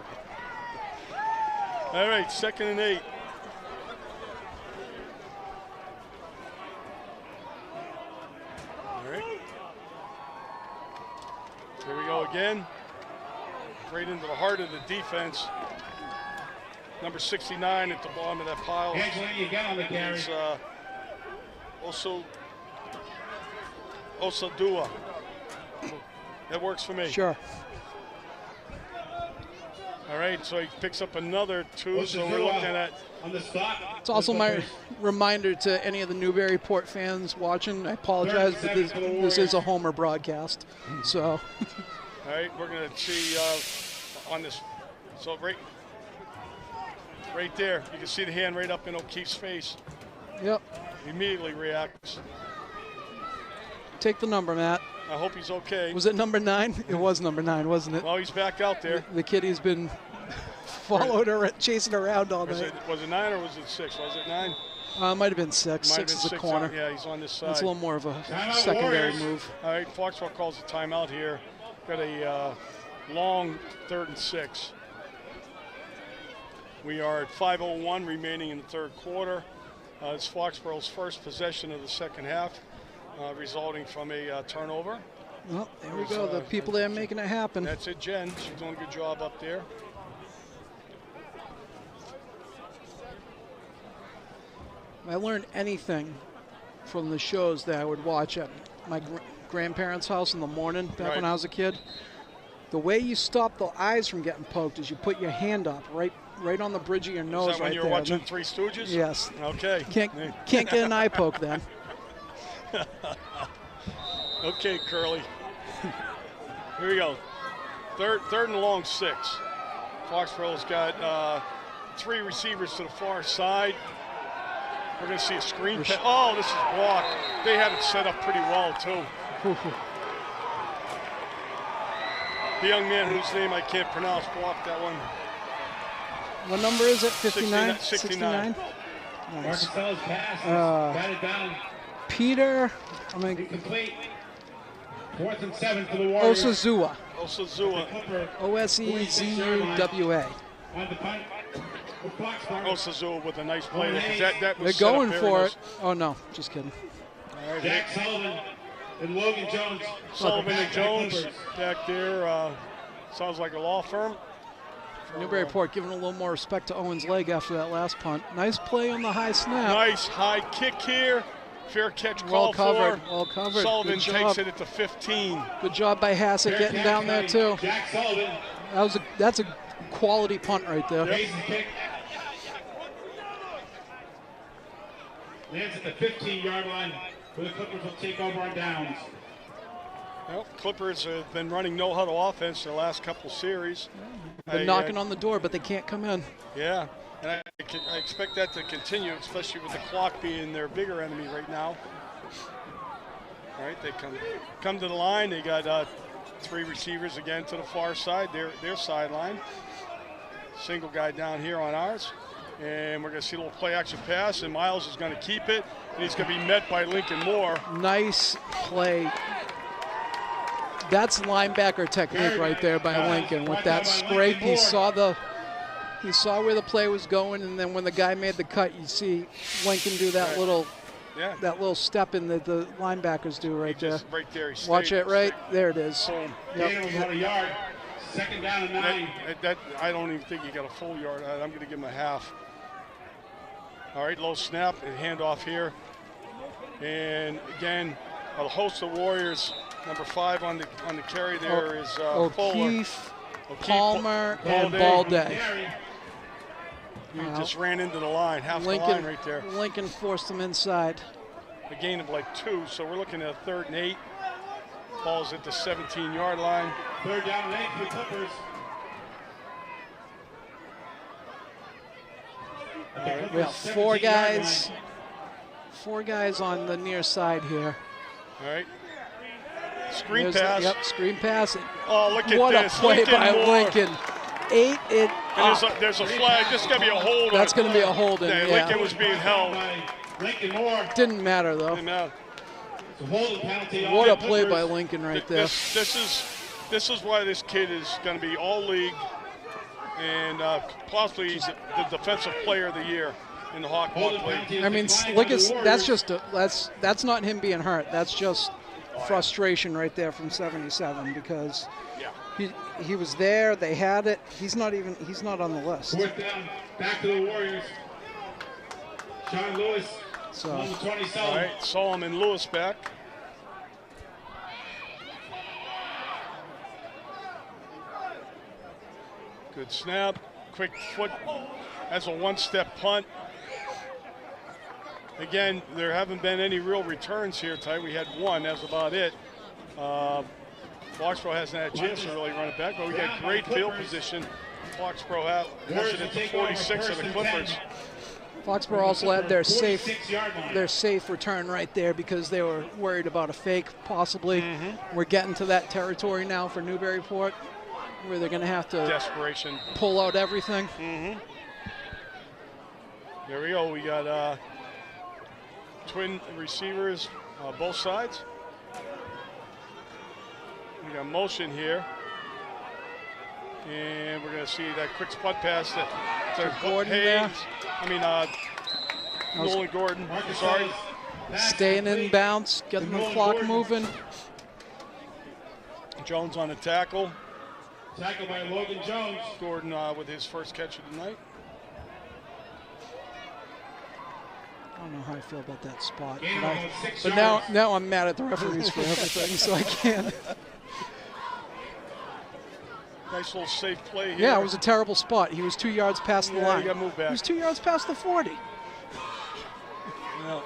All right, 2nd and 8. Here we go again. Right into the heart of the defense. Number 69 at the bottom of that pile. Angelini again on the carry. It's Osadua. That works for me. Sure. All right, so he picks up another 2, so we're looking at on the spot. It's also my reminder to any of the Newburyport fans watching. I apologize, but this is a Homer broadcast. So. All right, we're going to see on this. So right there, you can see the hand right up in O'Keefe's face. Yep. He immediately reacts. Take the number, Matt. I hope he's okay. Was it number 9? It was number 9, wasn't it? Well, he's back out there. The kiddie's been chasing around all night. Was it 9 or was it 6? Was it 9? Might have been 6. 6 is a corner. Yeah, he's on this side. It's a little more of a secondary move. All right, Foxborough calls a timeout here. Got a long 3rd and 6. We are at 5:01 remaining in the 3rd quarter. It's Foxborough's first possession of the second half, resulting from a turnover. Well, there we go. The people there making it happen. That's it, Jen. She's doing a good job up there. If I learned anything from the shows that I would watch at my grandparents' house in the morning back when I was a kid, the way you stop the eyes from getting poked is you put your hand up right on the bridge of your nose. Is that when you're watching Three Stooges? Yes. Okay. Can't get an eye poke then. Okay, Curly. Here we go. Third and long 6 Foxborough's got 3 receivers to the far side. We're going to see a screen pass. Oh, this is blocked. They have it set up pretty well, too. The young man whose name I can't pronounce blocked that one. What number is it? 59? 69. Nice. Marcus pass. Got it down. Peter, I mean, Complete. 4th and 7 for the Warriors. Osazua. Osazua. O-S-E-Z-U-W-A. On the punt. Osazua with a nice play. That was They're set up going very for nice. it. Oh, no, just kidding. All right, Jack Sullivan and Logan Jones. Sullivan and Jones back there. Sounds like a law firm. Newburyport giving a little more respect to Owen's leg after that last punt. Nice play on the high snap. Nice high kick here. Fair catch Well called covered. for. Well covered. Sullivan Good job. takes it at the 15. Good job by Hassett getting down there too. Jack Sullivan. That's a quality punt right there. Raises kick. Lands at the 15-yard line. For the Clippers will take over on downs. Well, Clippers have been running no-huddle offense the last couple series. Been knocking on the door, but they can't come in. Yeah, and I expect that to continue, especially with the clock being their bigger enemy right now. All right, they come to the line. They got 3 receivers again to the far side, their sideline. Single guy down here on ours. And we're going to see a little play-action pass, and Miles is going to keep it, and he's going to be met by Lincoln Moore. Nice play. That's linebacker technique right there by Lincoln with that scrape. He saw where the play was going, and then when the guy made the cut, you see Lincoln do that little step in that the linebackers do right there. Right there. Watch it right there. It is. Yep. About a yard. 2nd down and 9. That I don't even think he got a full yard. I'm going to give him a half. All right, low snap and handoff here. And again, a host of Warriors. Number 5 on the carry there is O'Keefe, Palmer, and Balday. He just ran into the line, half the line right there. Lincoln forced him inside. A gain of like 2, so we're looking at a 3rd and 8. Ball's at the 17-yard line. 3rd down and 8 for the Clippers. We have 4 guys on the near side here. All right. Screen pass. Yep, screen pass. Oh, look at what this. A play Lincoln by Moore. Lincoln. 8 it and there's a flag. This is going to be a hold. That's going to be a hold. Yeah. Lincoln was being held. Lincoln Moore. Didn't matter, though. Didn't matter. It's a holding penalty. What a play by Lincoln right there. This is why this kid is going to be all league and possibly he's the defensive player of the year in the Hawk Ball League. I mean, look at that's not him being hurt. That's just frustration right there from 77 because he was there. They had it. He's not on the list. 4th down, back to the Warriors. Sean Lewis. So, number 27. All right, Solomon Lewis back. Good snap, quick foot. That's a 1-step punt. Again, there haven't been any real returns here, Ty. We had 1, that's about it. Foxborough hasn't had a chance to really run it back, but we got great field position. Foxborough has it at the 46 of the Clippers. Foxborough also had their safe return right there because they were worried about a fake, possibly. We're getting to that territory now for Newburyport, where they're going to have to pull out everything. There we go. We got twin receivers both sides. We got motion here. And we're going to see that quick spot pass to Gordon Hayes. there. I mean, Nolan Gordon. Sorry. Staying in bounds, getting the clock moving. Jones on the tackle. Tackled by Logan Jones. Gordon with his first catch of the night. I don't know how I feel about that spot. But now I'm mad at the referees for everything, so I can't. Nice little safe play here. Yeah, it was a terrible spot. He was 2 yards past the line. He got moved back. He was 2 yards past the 40. Now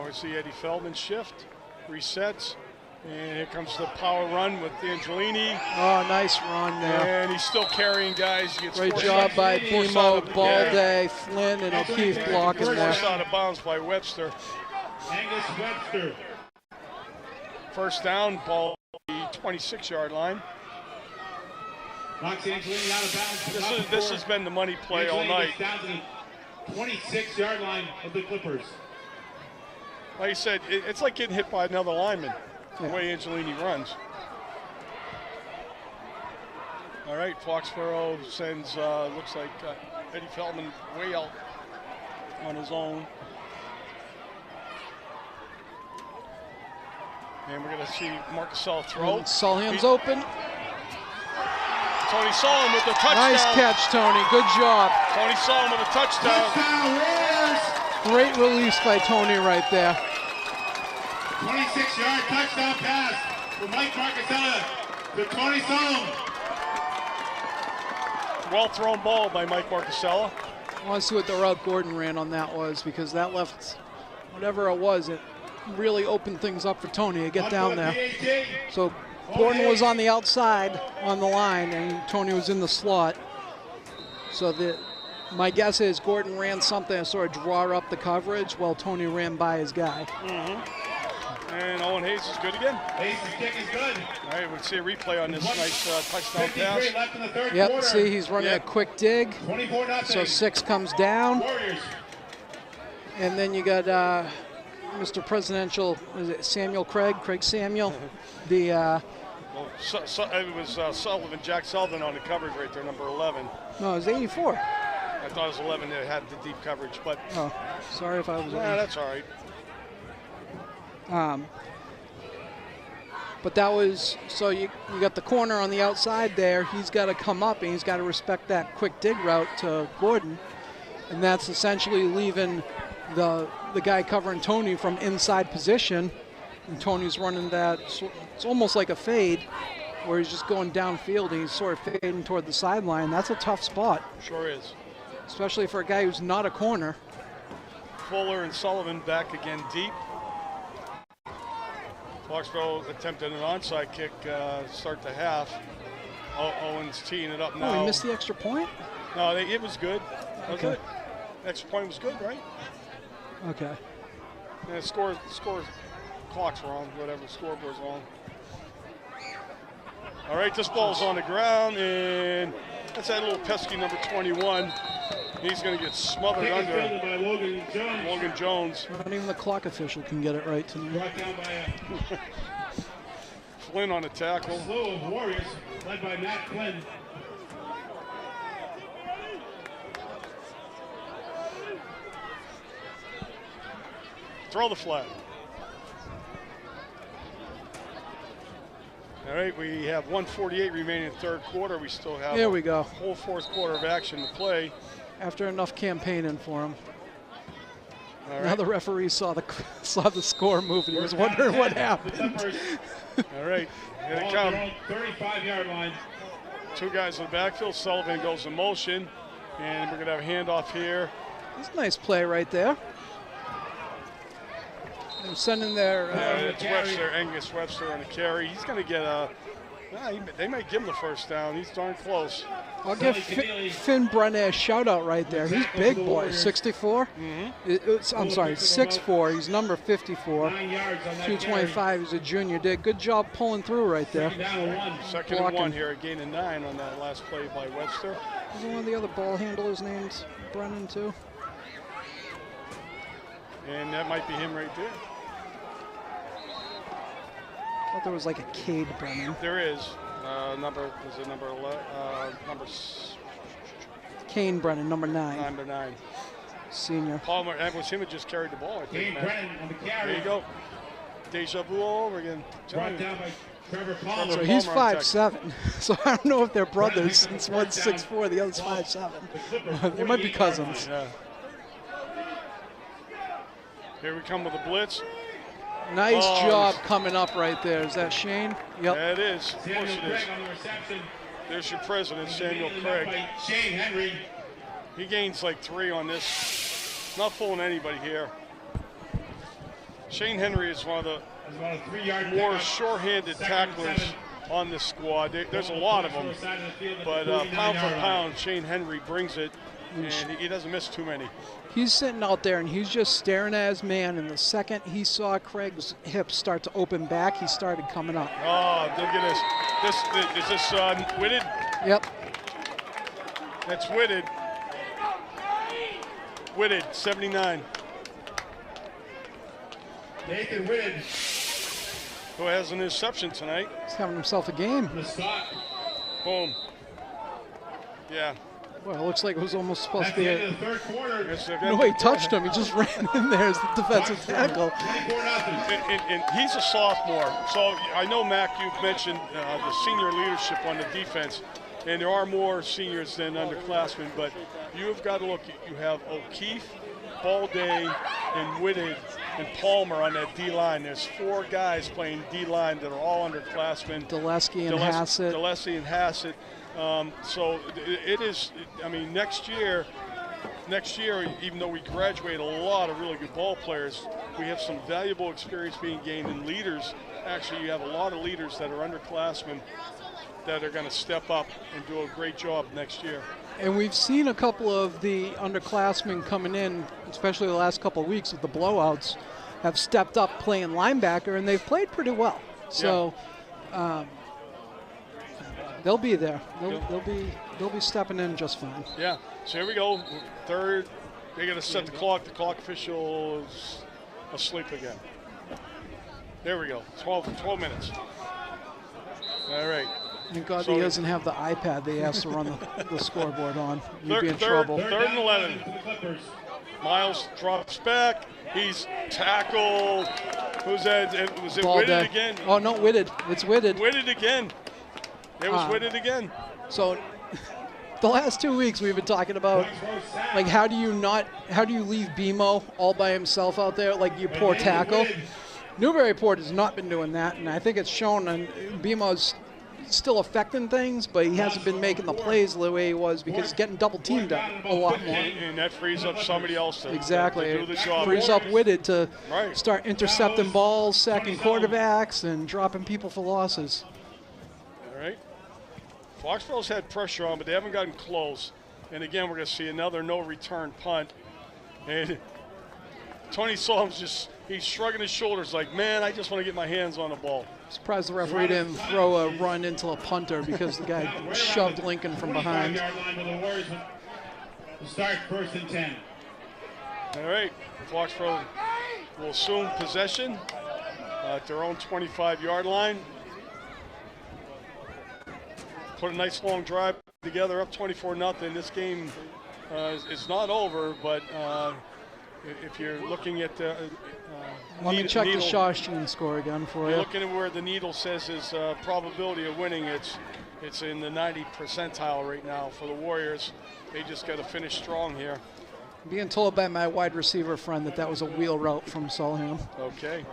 we see Eddie Feldman shift, resets, And here comes the power run with Angelini. Oh, nice run there. And he's still carrying guys. He gets Great job by Pimo, Balde, Flynn, and O'Keefe blocking there. Forced out of bounds by Webster. Angus Webster. First down, ball the 26-yard line. Knocks Angelini out of bounds. This has been the money play all night. Down to the 26-yard line of the Clippers. Like I said, it's like getting hit by another lineman, the way Angelini runs. All right, Foxborough sends, looks like Eddie Feldman way out on his own. And we're going to see Marcusell throw. Solheim's open. Tony Solheim with the touchdown. Nice catch, Tony. Good job. Tony Solheim with a touchdown. Great release by Tony right there. 26-yard touchdown pass from Mike Marcusella to Tony Solheim. Well thrown ball by Mike Marcusella. I want to see what the route Gordon ran on that was, because that left, whatever it was, it really opened things up for Tony to get down there. So Gordon was on the outside on the line, and Tony was in the slot. So my guess is Gordon ran something to sort of draw up the coverage while Tony ran by his guy. And Owen Hayes is good again. Hayes' kick is good. All right, we'll see a replay on this nice touchdown pass. Left in the third Yep, quarter. see, he's running a quick dig. 24-0. So 6 comes down. Warriors. And then you got Mr. Presidential, is it Craig Samuel? The Well, it was Sullivan, Jack Sullivan on the coverage right there, number 11. no, it was 84. I thought it was 11 that had the deep coverage, but Oh, sorry if I was. that's all right. But that was, so you got the corner on the outside there. He's got to come up and he's got to respect that quick dig route to Gordon. And that's essentially leaving the guy covering Tony from inside position. And Tony's running that, it's almost like a fade where he's just going downfield and he's sort of fading toward the sideline. That's a tough spot. Sure is. Especially for a guy who's not a corner. Fuller and Sullivan back again deep. Foxborough attempted an onside kick start the half. Owens teeing it up now. Oh, he missed the extra point? No, it was good. Okay. It? Extra point was good, right? Okay. And the score clock's wrong, whatever, scoreboard's wrong. All right, this ball's on the ground, and that's that little pesky number 21. He's going to get smothered under By Logan Jones. Not even the clock official can get it right tonight. Brought down by Flynn on the tackle. a slew of Warriors led by Matt Flynn. Throw the flag. All right, we have 1:48 remaining in the third quarter. We still have Here we go. whole fourth quarter of action to play. After enough campaigning for him. All Now right. the referee saw the score move and he was wondering what happened. All right, here they come. 35-yard line. Two guys in the backfield. Sullivan goes in motion, and we're going to have a handoff here. That's a nice play right there. They're sending their It's Webster, Angus Webster on the carry. He's going to get a. They might give him the first down. He's darn close. I'll give Finn Brennan a shout out right there. He's big boy, 64. I'm sorry, 6'4". He's number 54. 9 yards on that 225. He's a junior. Did a good job pulling through right there. Second and 1 here, a gain of 9 on that last play by Webster. Isn't one of the other ball handlers named Brennan too? And that might be him right there. I thought there was like a Cade Brennan. There is. Number Kane Brennan, number 9. Number 9. Senior. Palmer, that was him who just carried the ball, I think. Kane Brennan on the carry. There you go. Deja vu all over again. Brought down by Trevor Palmer. So he's Palmer on 5'7". So I don't know if they're brothers since one's 6'4", the other's 5'7". They might be cousins. Yeah. Here we come with a blitz. Nice job coming up right there. Is that Shane? Yep. That is. Of course Samuel it is. Craig on the reception. There's your president, Samuel Craig. By Shane Henry. He gains like 3 on this. Not fooling anybody here. Shane Henry is one of the There's about a 3-yard more pickup. short-handed Second and tacklers 7. on this squad. There's a lot of them, but pound for pound, Shane Henry brings it, and he doesn't miss too many. He's sitting out there and he's just staring at his man, and the second he saw Craig's hips start to open back, he started coming up. Oh, look at this. Is this Whitted? Yep. That's Whitted. Whitted, 79. Nathan Whitted. Who has an interception tonight. He's having himself a game. The spot. Boom. Yeah. Well, it looks like it was almost supposed At to be the end a... of the third quarter. No, he touched him. He just ran in there as the defensive tackle. 24-0. And he's a sophomore. So I know, Mac, you've mentioned the senior leadership on the defense, and there are more seniors than underclassmen, but you have got to look. You have O'Keefe, Balday, and Whitted, and Palmer on that D-line. There's 4 guys playing D-line that are all underclassmen. Dulesky and Hassett. Dulesky and Hassett. So it is, I mean, next year, even though we graduate a lot of really good ball players, we have some valuable experience being gained in leaders. Actually, you have a lot of leaders that are underclassmen that are going to step up and do a great job next year. And we've seen a couple of the underclassmen coming in, especially the last couple of weeks with the blowouts, have stepped up playing linebacker, and they've played pretty well. So they'll be there. They'll be stepping in just fine. Yeah. So here we go. Third. They're going to set the clock. The clock official is asleep again. There we go. 12 minutes. All right. Thank God he doesn't have the iPad they asked to run the scoreboard on. You'd be in trouble. Third and 11. Miles drops back. He's tackled. Who's that? Was it Whitted again? Oh, no, Whitted. It's Whitted. Whitted again. It was Whitted again. So the last 2 weeks we've been talking about, like, how do you leave BMO all by himself out there, like your poor tackle? Newburyport has not been doing that, and I think it's shown. And BMO's still affecting things, but he hasn't been making the plays the way he was because he's getting double teamed up a lot more. And that frees up somebody else to, exactly. to do the job. Frees up Whitted to start intercepting balls, sacking quarterbacks, and dropping people for losses. All right. Foxborough's had pressure on, but they haven't gotten close. And again, we're going to see another no-return punt. And Tony Solom's he's shrugging his shoulders like, man, I just want to get my hands on the ball. Surprised the referee didn't throw a run into a punter because the guy shoved Lincoln from behind. Start 1st and 10. All right, Foxborough will assume possession at their own 25-yard line. Put a nice long drive together, up 24-0. This game is not over, but if you're looking at the let me check the Shawsheen score again for you. Looking at where the needle says his probability of winning, it's in the 90th percentile right now for the Warriors. They just got to finish strong here. I'm being told by my wide receiver friend that was a wheel route from Solheim. Okay.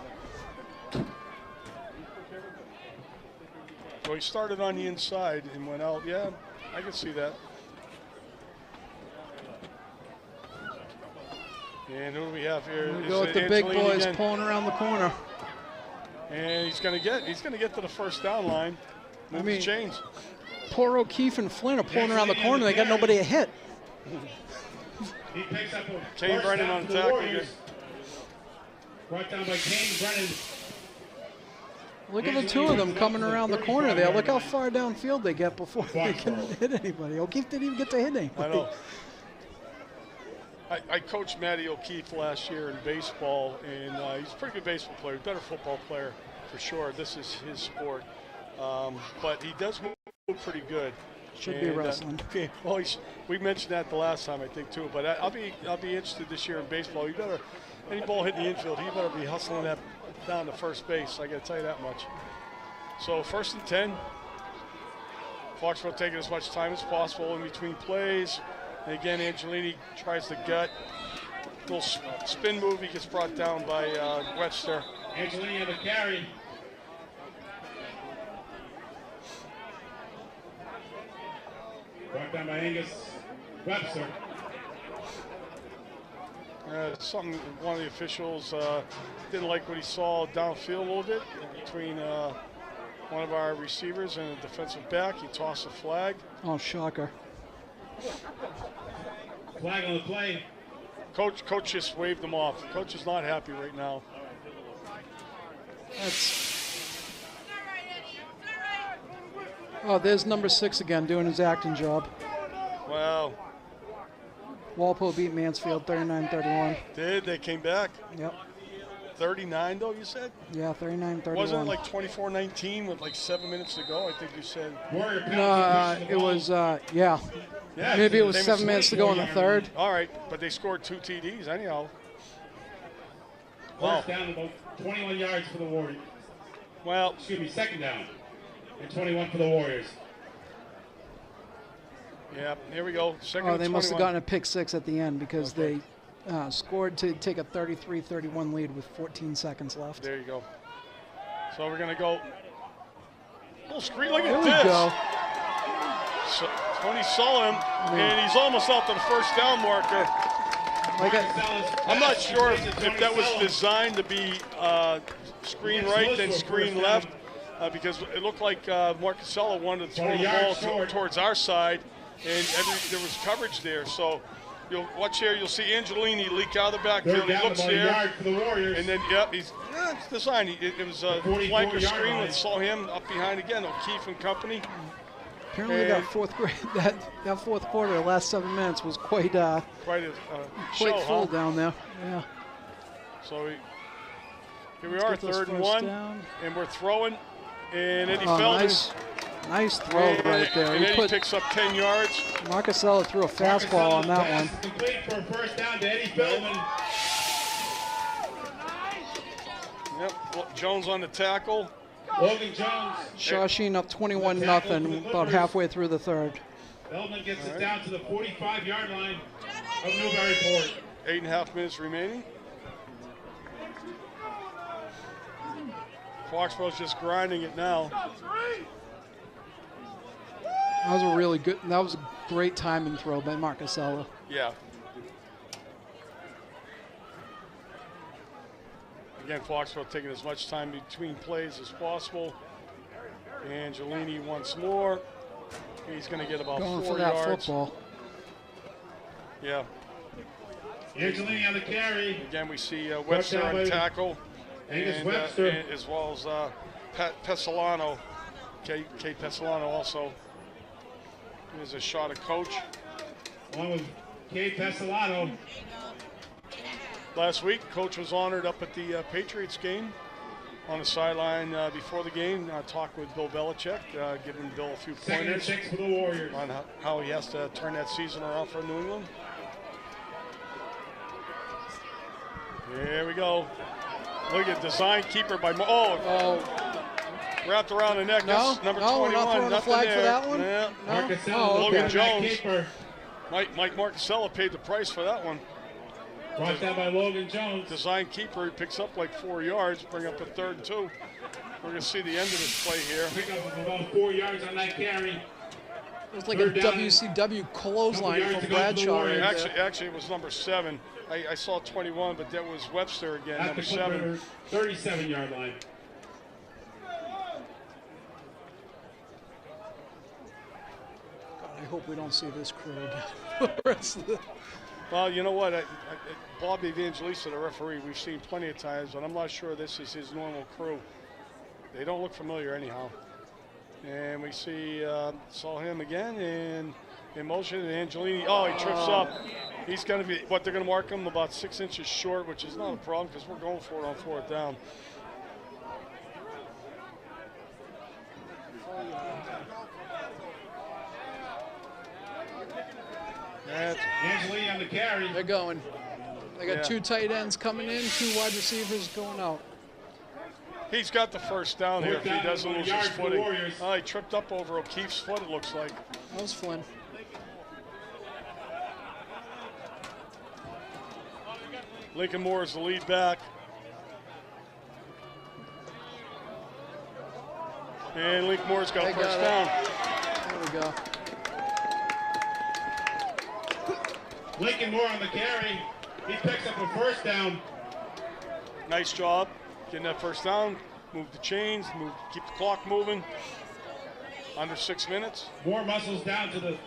So he started on the inside and went out. Yeah, I can see that. And who do we have here? We go with the big boys pulling around the corner. And he's going to get to the first down line. Move the chains. Poor O'Keefe and Flynn are pulling around the corner. They got nobody to hit. Kane Brennan on the tackle here. Brought down by Kane Brennan. Look at the two of them coming around the corner there. Look how far downfield they get before they can hit anybody. O'Keefe didn't even get to hit anybody. I know. I coached Matty O'Keefe last year in baseball, and he's a pretty good baseball player, better football player for sure. This is his sport, but he does move pretty good. Should be wrestling. Well, we mentioned that the last time, I think, too. But I'll be interested this year in baseball. You better, any ball hitting the infield, he better be hustling that down to first base. I got to tell you that much. So 1st and 10. Foxborough taking as much time as possible in between plays. And again, Angelini tries the gut. Little spin move. He gets brought down by Webster. Angelini on the carry. Brought down by Angus Webster. All Something one of the officials didn't like what he saw downfield a little bit between one of our receivers and a defensive back. He tossed a flag. Oh, shocker. Flag on the play. Coach just waved them off. Coach is not happy right now. Oh, there's number 6 again doing his acting job. Wow. Walpole beat Mansfield 39-31. They came back? Yep. 39 though, you said? Yeah, 39-31. Wasn't it like 24-19 with like 7 minutes to go? I think you said. No, it was, yeah. Maybe it was 7 minutes to go in the third. All right, but they scored 2 TDs anyhow. First down about 21 yards for the Warriors. Well, excuse me, second down and 21 for the Warriors. Yeah, here we go. Second Oh, they and must have 21. gotten a pick 6 at the end because they scored to take a 33-31 lead with 14 seconds left. There you go. So we're going to go. Little screen, look There at we this. go. So, Tony saw him, and he's almost out to the first down marker. I'm not sure if that was designed to be screen right then screen left, because it looked like Marcusella wanted to throw the ball towards our side, and there was coverage there. So you'll watch here. You'll see Angelini leak out of the backfield. He looks there, and then it's designed. It was a flanker screen that saw him up behind again. O'Keefe and company. Apparently, that fourth quarter, the last 7 minutes was quite a show, full down there. Yeah. So here we are, 3rd and 1, and we're throwing. And Eddie Feldman. Nice throw right there. And Eddie picks up 10 yards. Marcusella threw a fastball on that one. Complete for a first down to Eddie Feldman. Yep, Jones on the tackle. Logan Jones. Shawsheen up 21-0 about halfway through the third. Feldman gets us down to the 45-yard line of Newburyport. 8.5 minutes remaining. Foxborough's just grinding it now. That was a great timing throw by Marcusella. Yeah. Again, Foxborough taking as much time between plays as possible. Angelini once more. He's going to get about 4 yards. Going for that football. Yeah. Angelini on the carry. Again, we see Webster on the tackle. And Webster. As well as Pesolano. Kate Pesolano also. Here's a shot of Coach. Along with Kate Pesolano. Last week, Coach was honored up at the Patriots game on the sideline before the game. Talked with Bill Belichick, giving Bill a few pointers for the Warriors. on how he has to turn that season around for New England. Here we go. Look at design keeper by wrapped around the neck. No, That's number no, 21. we're not throwing a Nothing flag there. for that one. Yeah. No? Logan Okay. Jones. Mike Marcusella paid the price for that one. Brought down by Logan Jones. Design keeper, he picks up like 4 yards, bring up a 3rd and 2. We're going to see the end of this play here. Pick up about 4 yards on that carry. It was like a WCW clothesline from Bradshaw. Right Actually, it was number 7. I saw 21, but that was Webster again, At number the 7. 37-yard line. God, I hope we don't see this crew again. Well, you know what? Bob Evangelista, the referee, we've seen plenty of times, but I'm not sure this is his normal crew. They don't look familiar anyhow. And we saw him again in motion, and Angelini, he trips up. He's going to be, they're going to mark him about 6 inches short, which is not a problem because we're going for it on 4th down. Angelini on the carry. They're going. They got 2 tight ends coming in, 2 wide receivers going out. He's got the first down here if he doesn't lose his footing. He tripped up over O'Keefe's foot, it looks like. That was Flynn. Lincoln Moore is the lead back. And Lincoln Moore's got a first down. There we go. Lincoln Moore on the carry. He picks up a first down. Nice job getting that first down. Move the chains, keep the clock moving. Under 6 minutes. More muscles down to the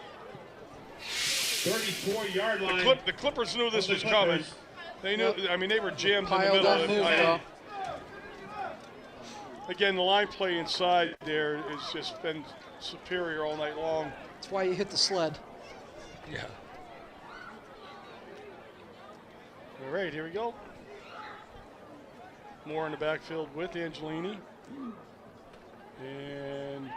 34-yard line. The Clippers knew this was coming. They knew. I mean, they were jammed in the middle of it. Again, the line play inside there has just been superior all night long. That's why you hit the sled. Yeah. All right, here we go. Moore in the backfield with Angelini. And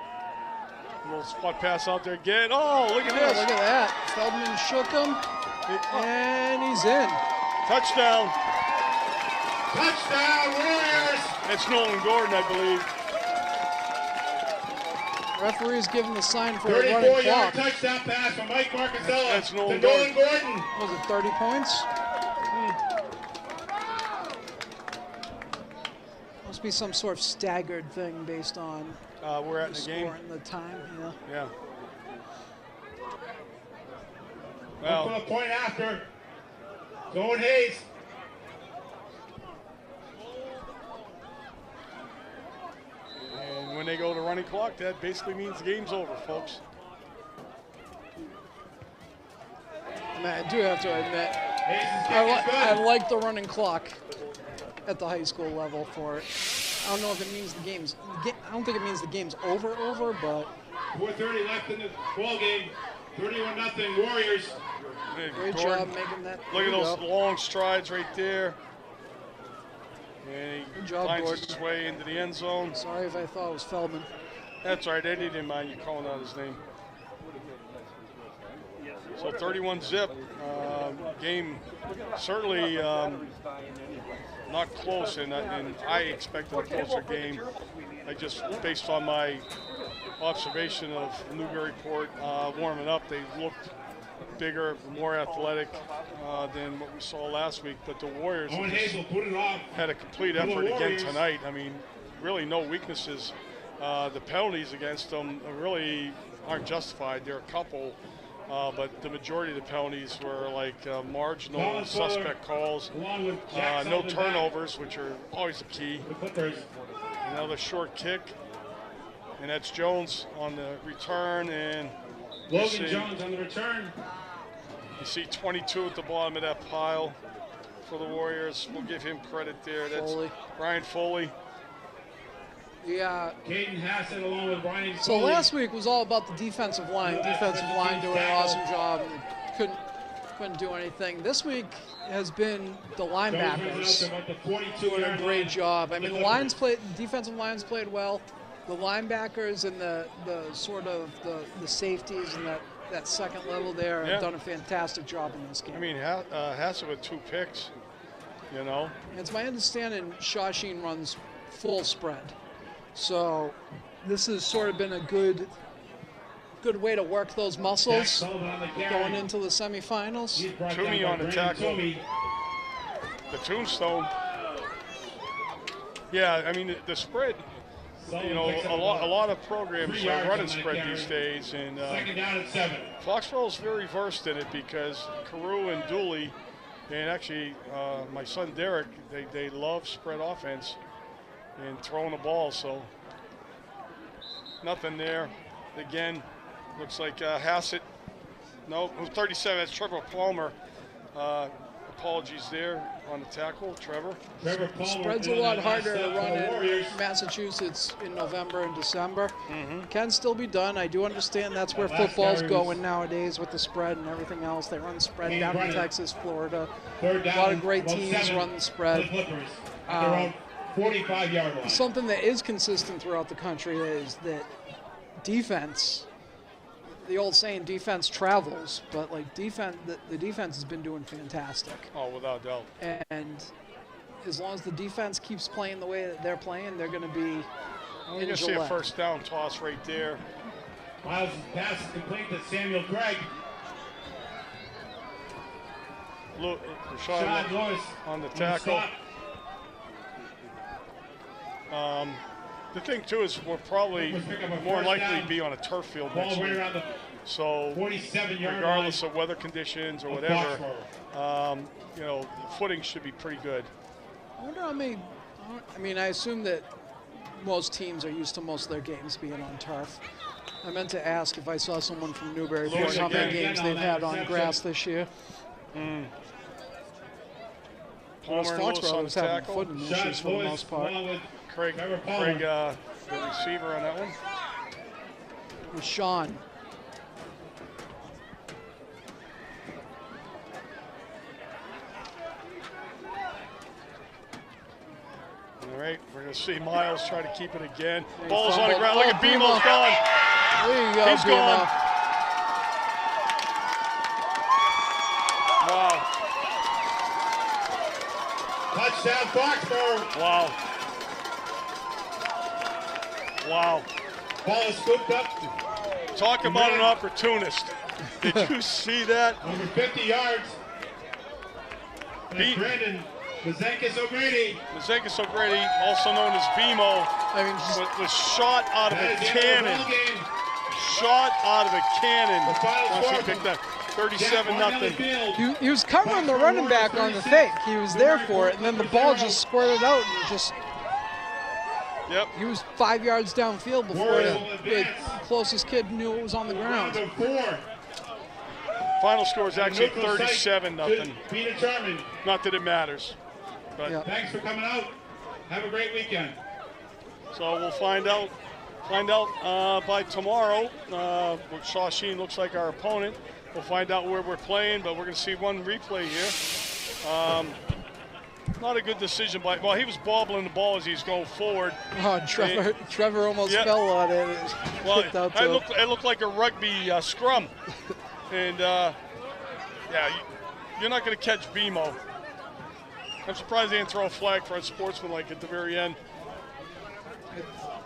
a little spot pass out there again. Oh, look at this. Look at that. Feldman shook him, and he's in. Touchdown. Touchdown, Warriors. It's Nolan Gordon, I believe. Referee's giving the sign for a running 34-yard clock. touchdown pass from Mike Marcasella. That's Nolan to Nolan Gordon. Was it 30 points? Must be some sort of staggered thing based on We're at the game. score and the time. Yeah. Well, for the point after. Going Hayes. And when they go to running clock, that basically means the game's over, folks. I mean, I do have to admit, I I like the running clock at the high school level for it. I don't know if it means the game's. I don't think it means the game's over, but 4:30 left in the ball game. 31-0 Warriors. great Gordon, job making that. Look at There you those go. long strides right there. And he Good job, finds Gordon. his way into the end zone. Sorry if I thought it was Feldman. That's right, Eddie didn't mind you calling out his name. So 31-0. Game certainly not close, and I expected a closer game. I just, based on my observation of Newburyport warming up, they looked bigger, more athletic than what we saw last week. But the Warriors Owen Hazel put it off. had a complete effort again tonight. I mean, really no weaknesses. The penalties against them really aren't justified. There are a couple, but the majority of the penalties were like marginal, suspect calls, no turnovers, which are always a key. The Clippers. Another short kick, and that's Jones on the return, and Logan Jones on the return. you see 22 at the bottom of that pile for the Warriors. We'll give him credit there. That's Foley. Ryan Foley. Yeah. Caden Hassett along with Ryan So Foley. last week was all about the defensive line. Defensive line doing an awesome job. And couldn't do anything. This week has been the linebackers doing a great job. I mean, the defensive lines played well. The linebackers and the sort of the safeties and that second level there have done a fantastic job in this game. I mean, Hassett with 2 picks, you know. It's my understanding Shawsheen runs full spread. So this has sort of been a good way to work those muscles going into the semifinals. Toomey on the tackle. The tombstone. Yeah, I mean, the spread, you know, a lot of programs are running spread these days, and Second down at 7. Foxborough's very versed in it because Carew and Dooley, and actually my son Derek, they love spread offense and throwing the ball, so nothing there. Again, looks like Hassett. No, 37, that's Trevor Palmer. Apologies there on the tackle, Trevor. Spread's a lot harder to run in Massachusetts in November and December. Can still be done. I do understand that's where football's going nowadays with the spread and everything else. They run spread down in Texas, Florida. A lot of great teams run the spread. 45-yard line. Something that is consistent throughout the country is that defense, the old saying, defense travels, but like the defense has been doing fantastic. Oh, without doubt. And as long as the defense keeps playing the way that they're playing, they're going to be We're in going to see a Gillette. first down toss right there. Miles' pass is complete to Samuel Gregg. Look, Sean Rashad Lewis on the tackle. The thing, too, is we'll probably more likely be on a turf field Ball next right week. around the So 47-yard regardless of weather conditions or whatever, you know, the footing should be pretty good. I wonder how many. I mean, I assume that most teams are used to most of their games being on turf. I meant to ask if I saw someone from Newburyport how many games they've had on grass this year. Palmer and Lewis Foxborough on the was having tackle. footing issues for the most part. Craig, the receiver on that one. It was Sean. All right, we're going to see Miles try to keep it again. Ball's on the ground. Look at Bemo's gone. There you go, He's gone. Wow. Touchdown, Foxborough. Wow. Wow. Ball is scooped up. Talk about an opportunist. Did you see that? Over 50 yards. Beat. Brandon Mazenkis O'Grady. Mazenkis O'Grady, also known as Bemo, I mean, just, was shot out of a That is the end of the cannon. ball game. Shot out of a cannon. The final Once he score picked that. Jack 37-0. Martinelli Field. he was covering the running back on the fake. He was there for it, and then the ball just squirted out and just. Yep. He was 5 yards downfield before Warriors the will advance. closest kid knew it was on the ground. Round of 4. Final score is actually Neutral site 37-0. to be determined. Not that it matters. But Yeah. Thanks for coming out. Have a great weekend. so we'll find out by tomorrow. Shawsheen looks like our opponent. We'll find out where we're playing, but we're going to see one replay here. Not a good decision by. Well, he was bobbling the ball as he's going forward. Oh, Trevor almost Yep. fell on it. Well, Kicked out it looked like a rugby scrum, and yeah, you're not going to catch Bemo. I'm surprised they didn't throw a flag for unsportsmanlike at the very end.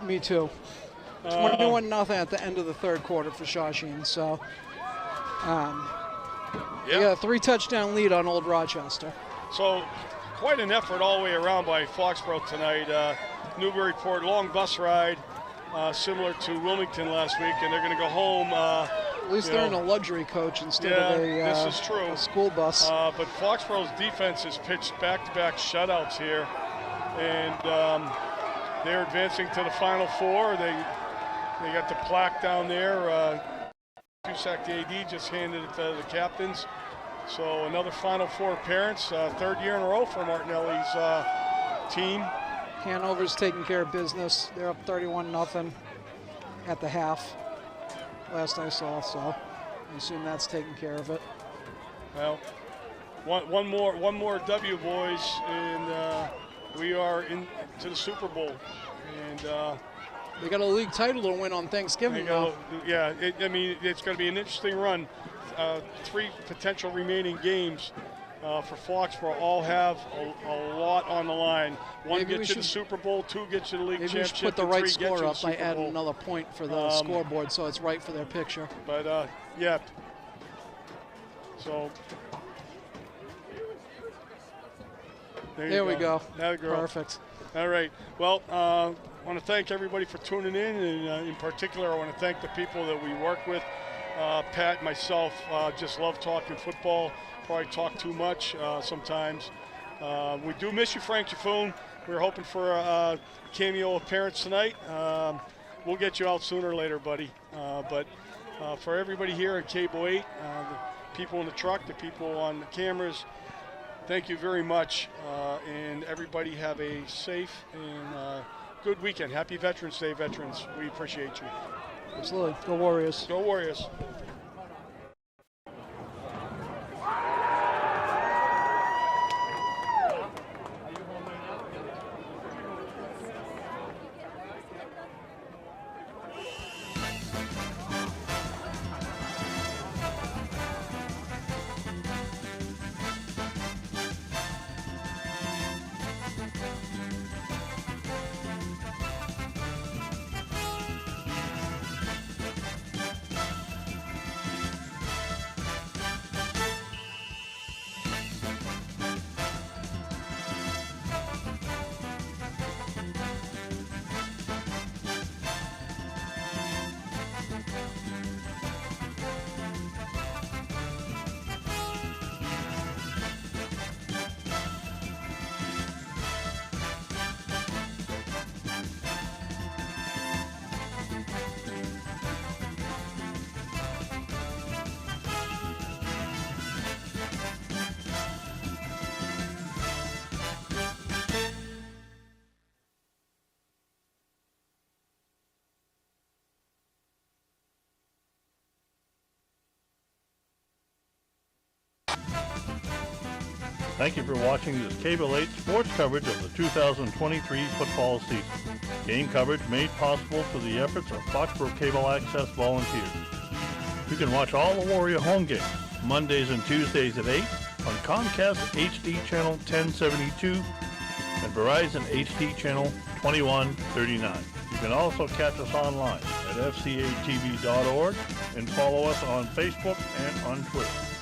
Me too. 21-0 at the end of the third quarter for Shawsheen. So, they got a 3-touchdown lead on Old Rochester. So, quite an effort all the way around by Foxborough tonight. Newburyport, long bus ride, similar to Wilmington last week, and they're going to go home. At least they're in a luxury coach instead of this is true. a school bus. But Foxborough's defense has pitched back-to-back shutouts here, and they're advancing to the Final Four. They got the plaque down there. Cusack, the AD, just handed it to the captains. So another Final Four appearance, third year in a row for Martinelli's team. Hanover's taking care of business. They're up 31-0 at the half. Last I saw, so I assume that's taking care of it. Well, one more W, boys, and we are into the Super Bowl. And they got a league title to win on Thanksgiving now. Yeah, I mean, it's going to be an interesting run. 3 potential remaining games for Foxborough all have a lot on the line. One gets you the Super Bowl, 2 gets you the league maybe we championship, should put the and right 3 gets you score the up by Super adding Bowl. another point for the scoreboard so it's right for their picture. But yeah. So there we go. That girl. Perfect. All right. Well, I want to thank everybody for tuning in, and in particular, I want to thank the people that we work with. Pat, myself, just love talking football. Probably talk too much sometimes. We do miss you, Frank Jaffoon. We're hoping for a cameo appearance tonight. We'll get you out sooner or later, buddy. But for everybody here at Cable 8, the people in the truck, the people on the cameras, thank you very much. And everybody have a safe and good weekend. Happy Veterans Day, veterans. We appreciate you. Absolutely. Go Warriors. Go Warriors. Thank you for watching this Cable 8 sports coverage of the 2023 football season. Game coverage made possible through the efforts of Foxboro Cable Access volunteers. You can watch all the Warrior home games Mondays and Tuesdays at 8 on Comcast HD channel 1072 and Verizon HD channel 2139. You can also catch us online at fcatv.org and follow us on Facebook and on Twitter.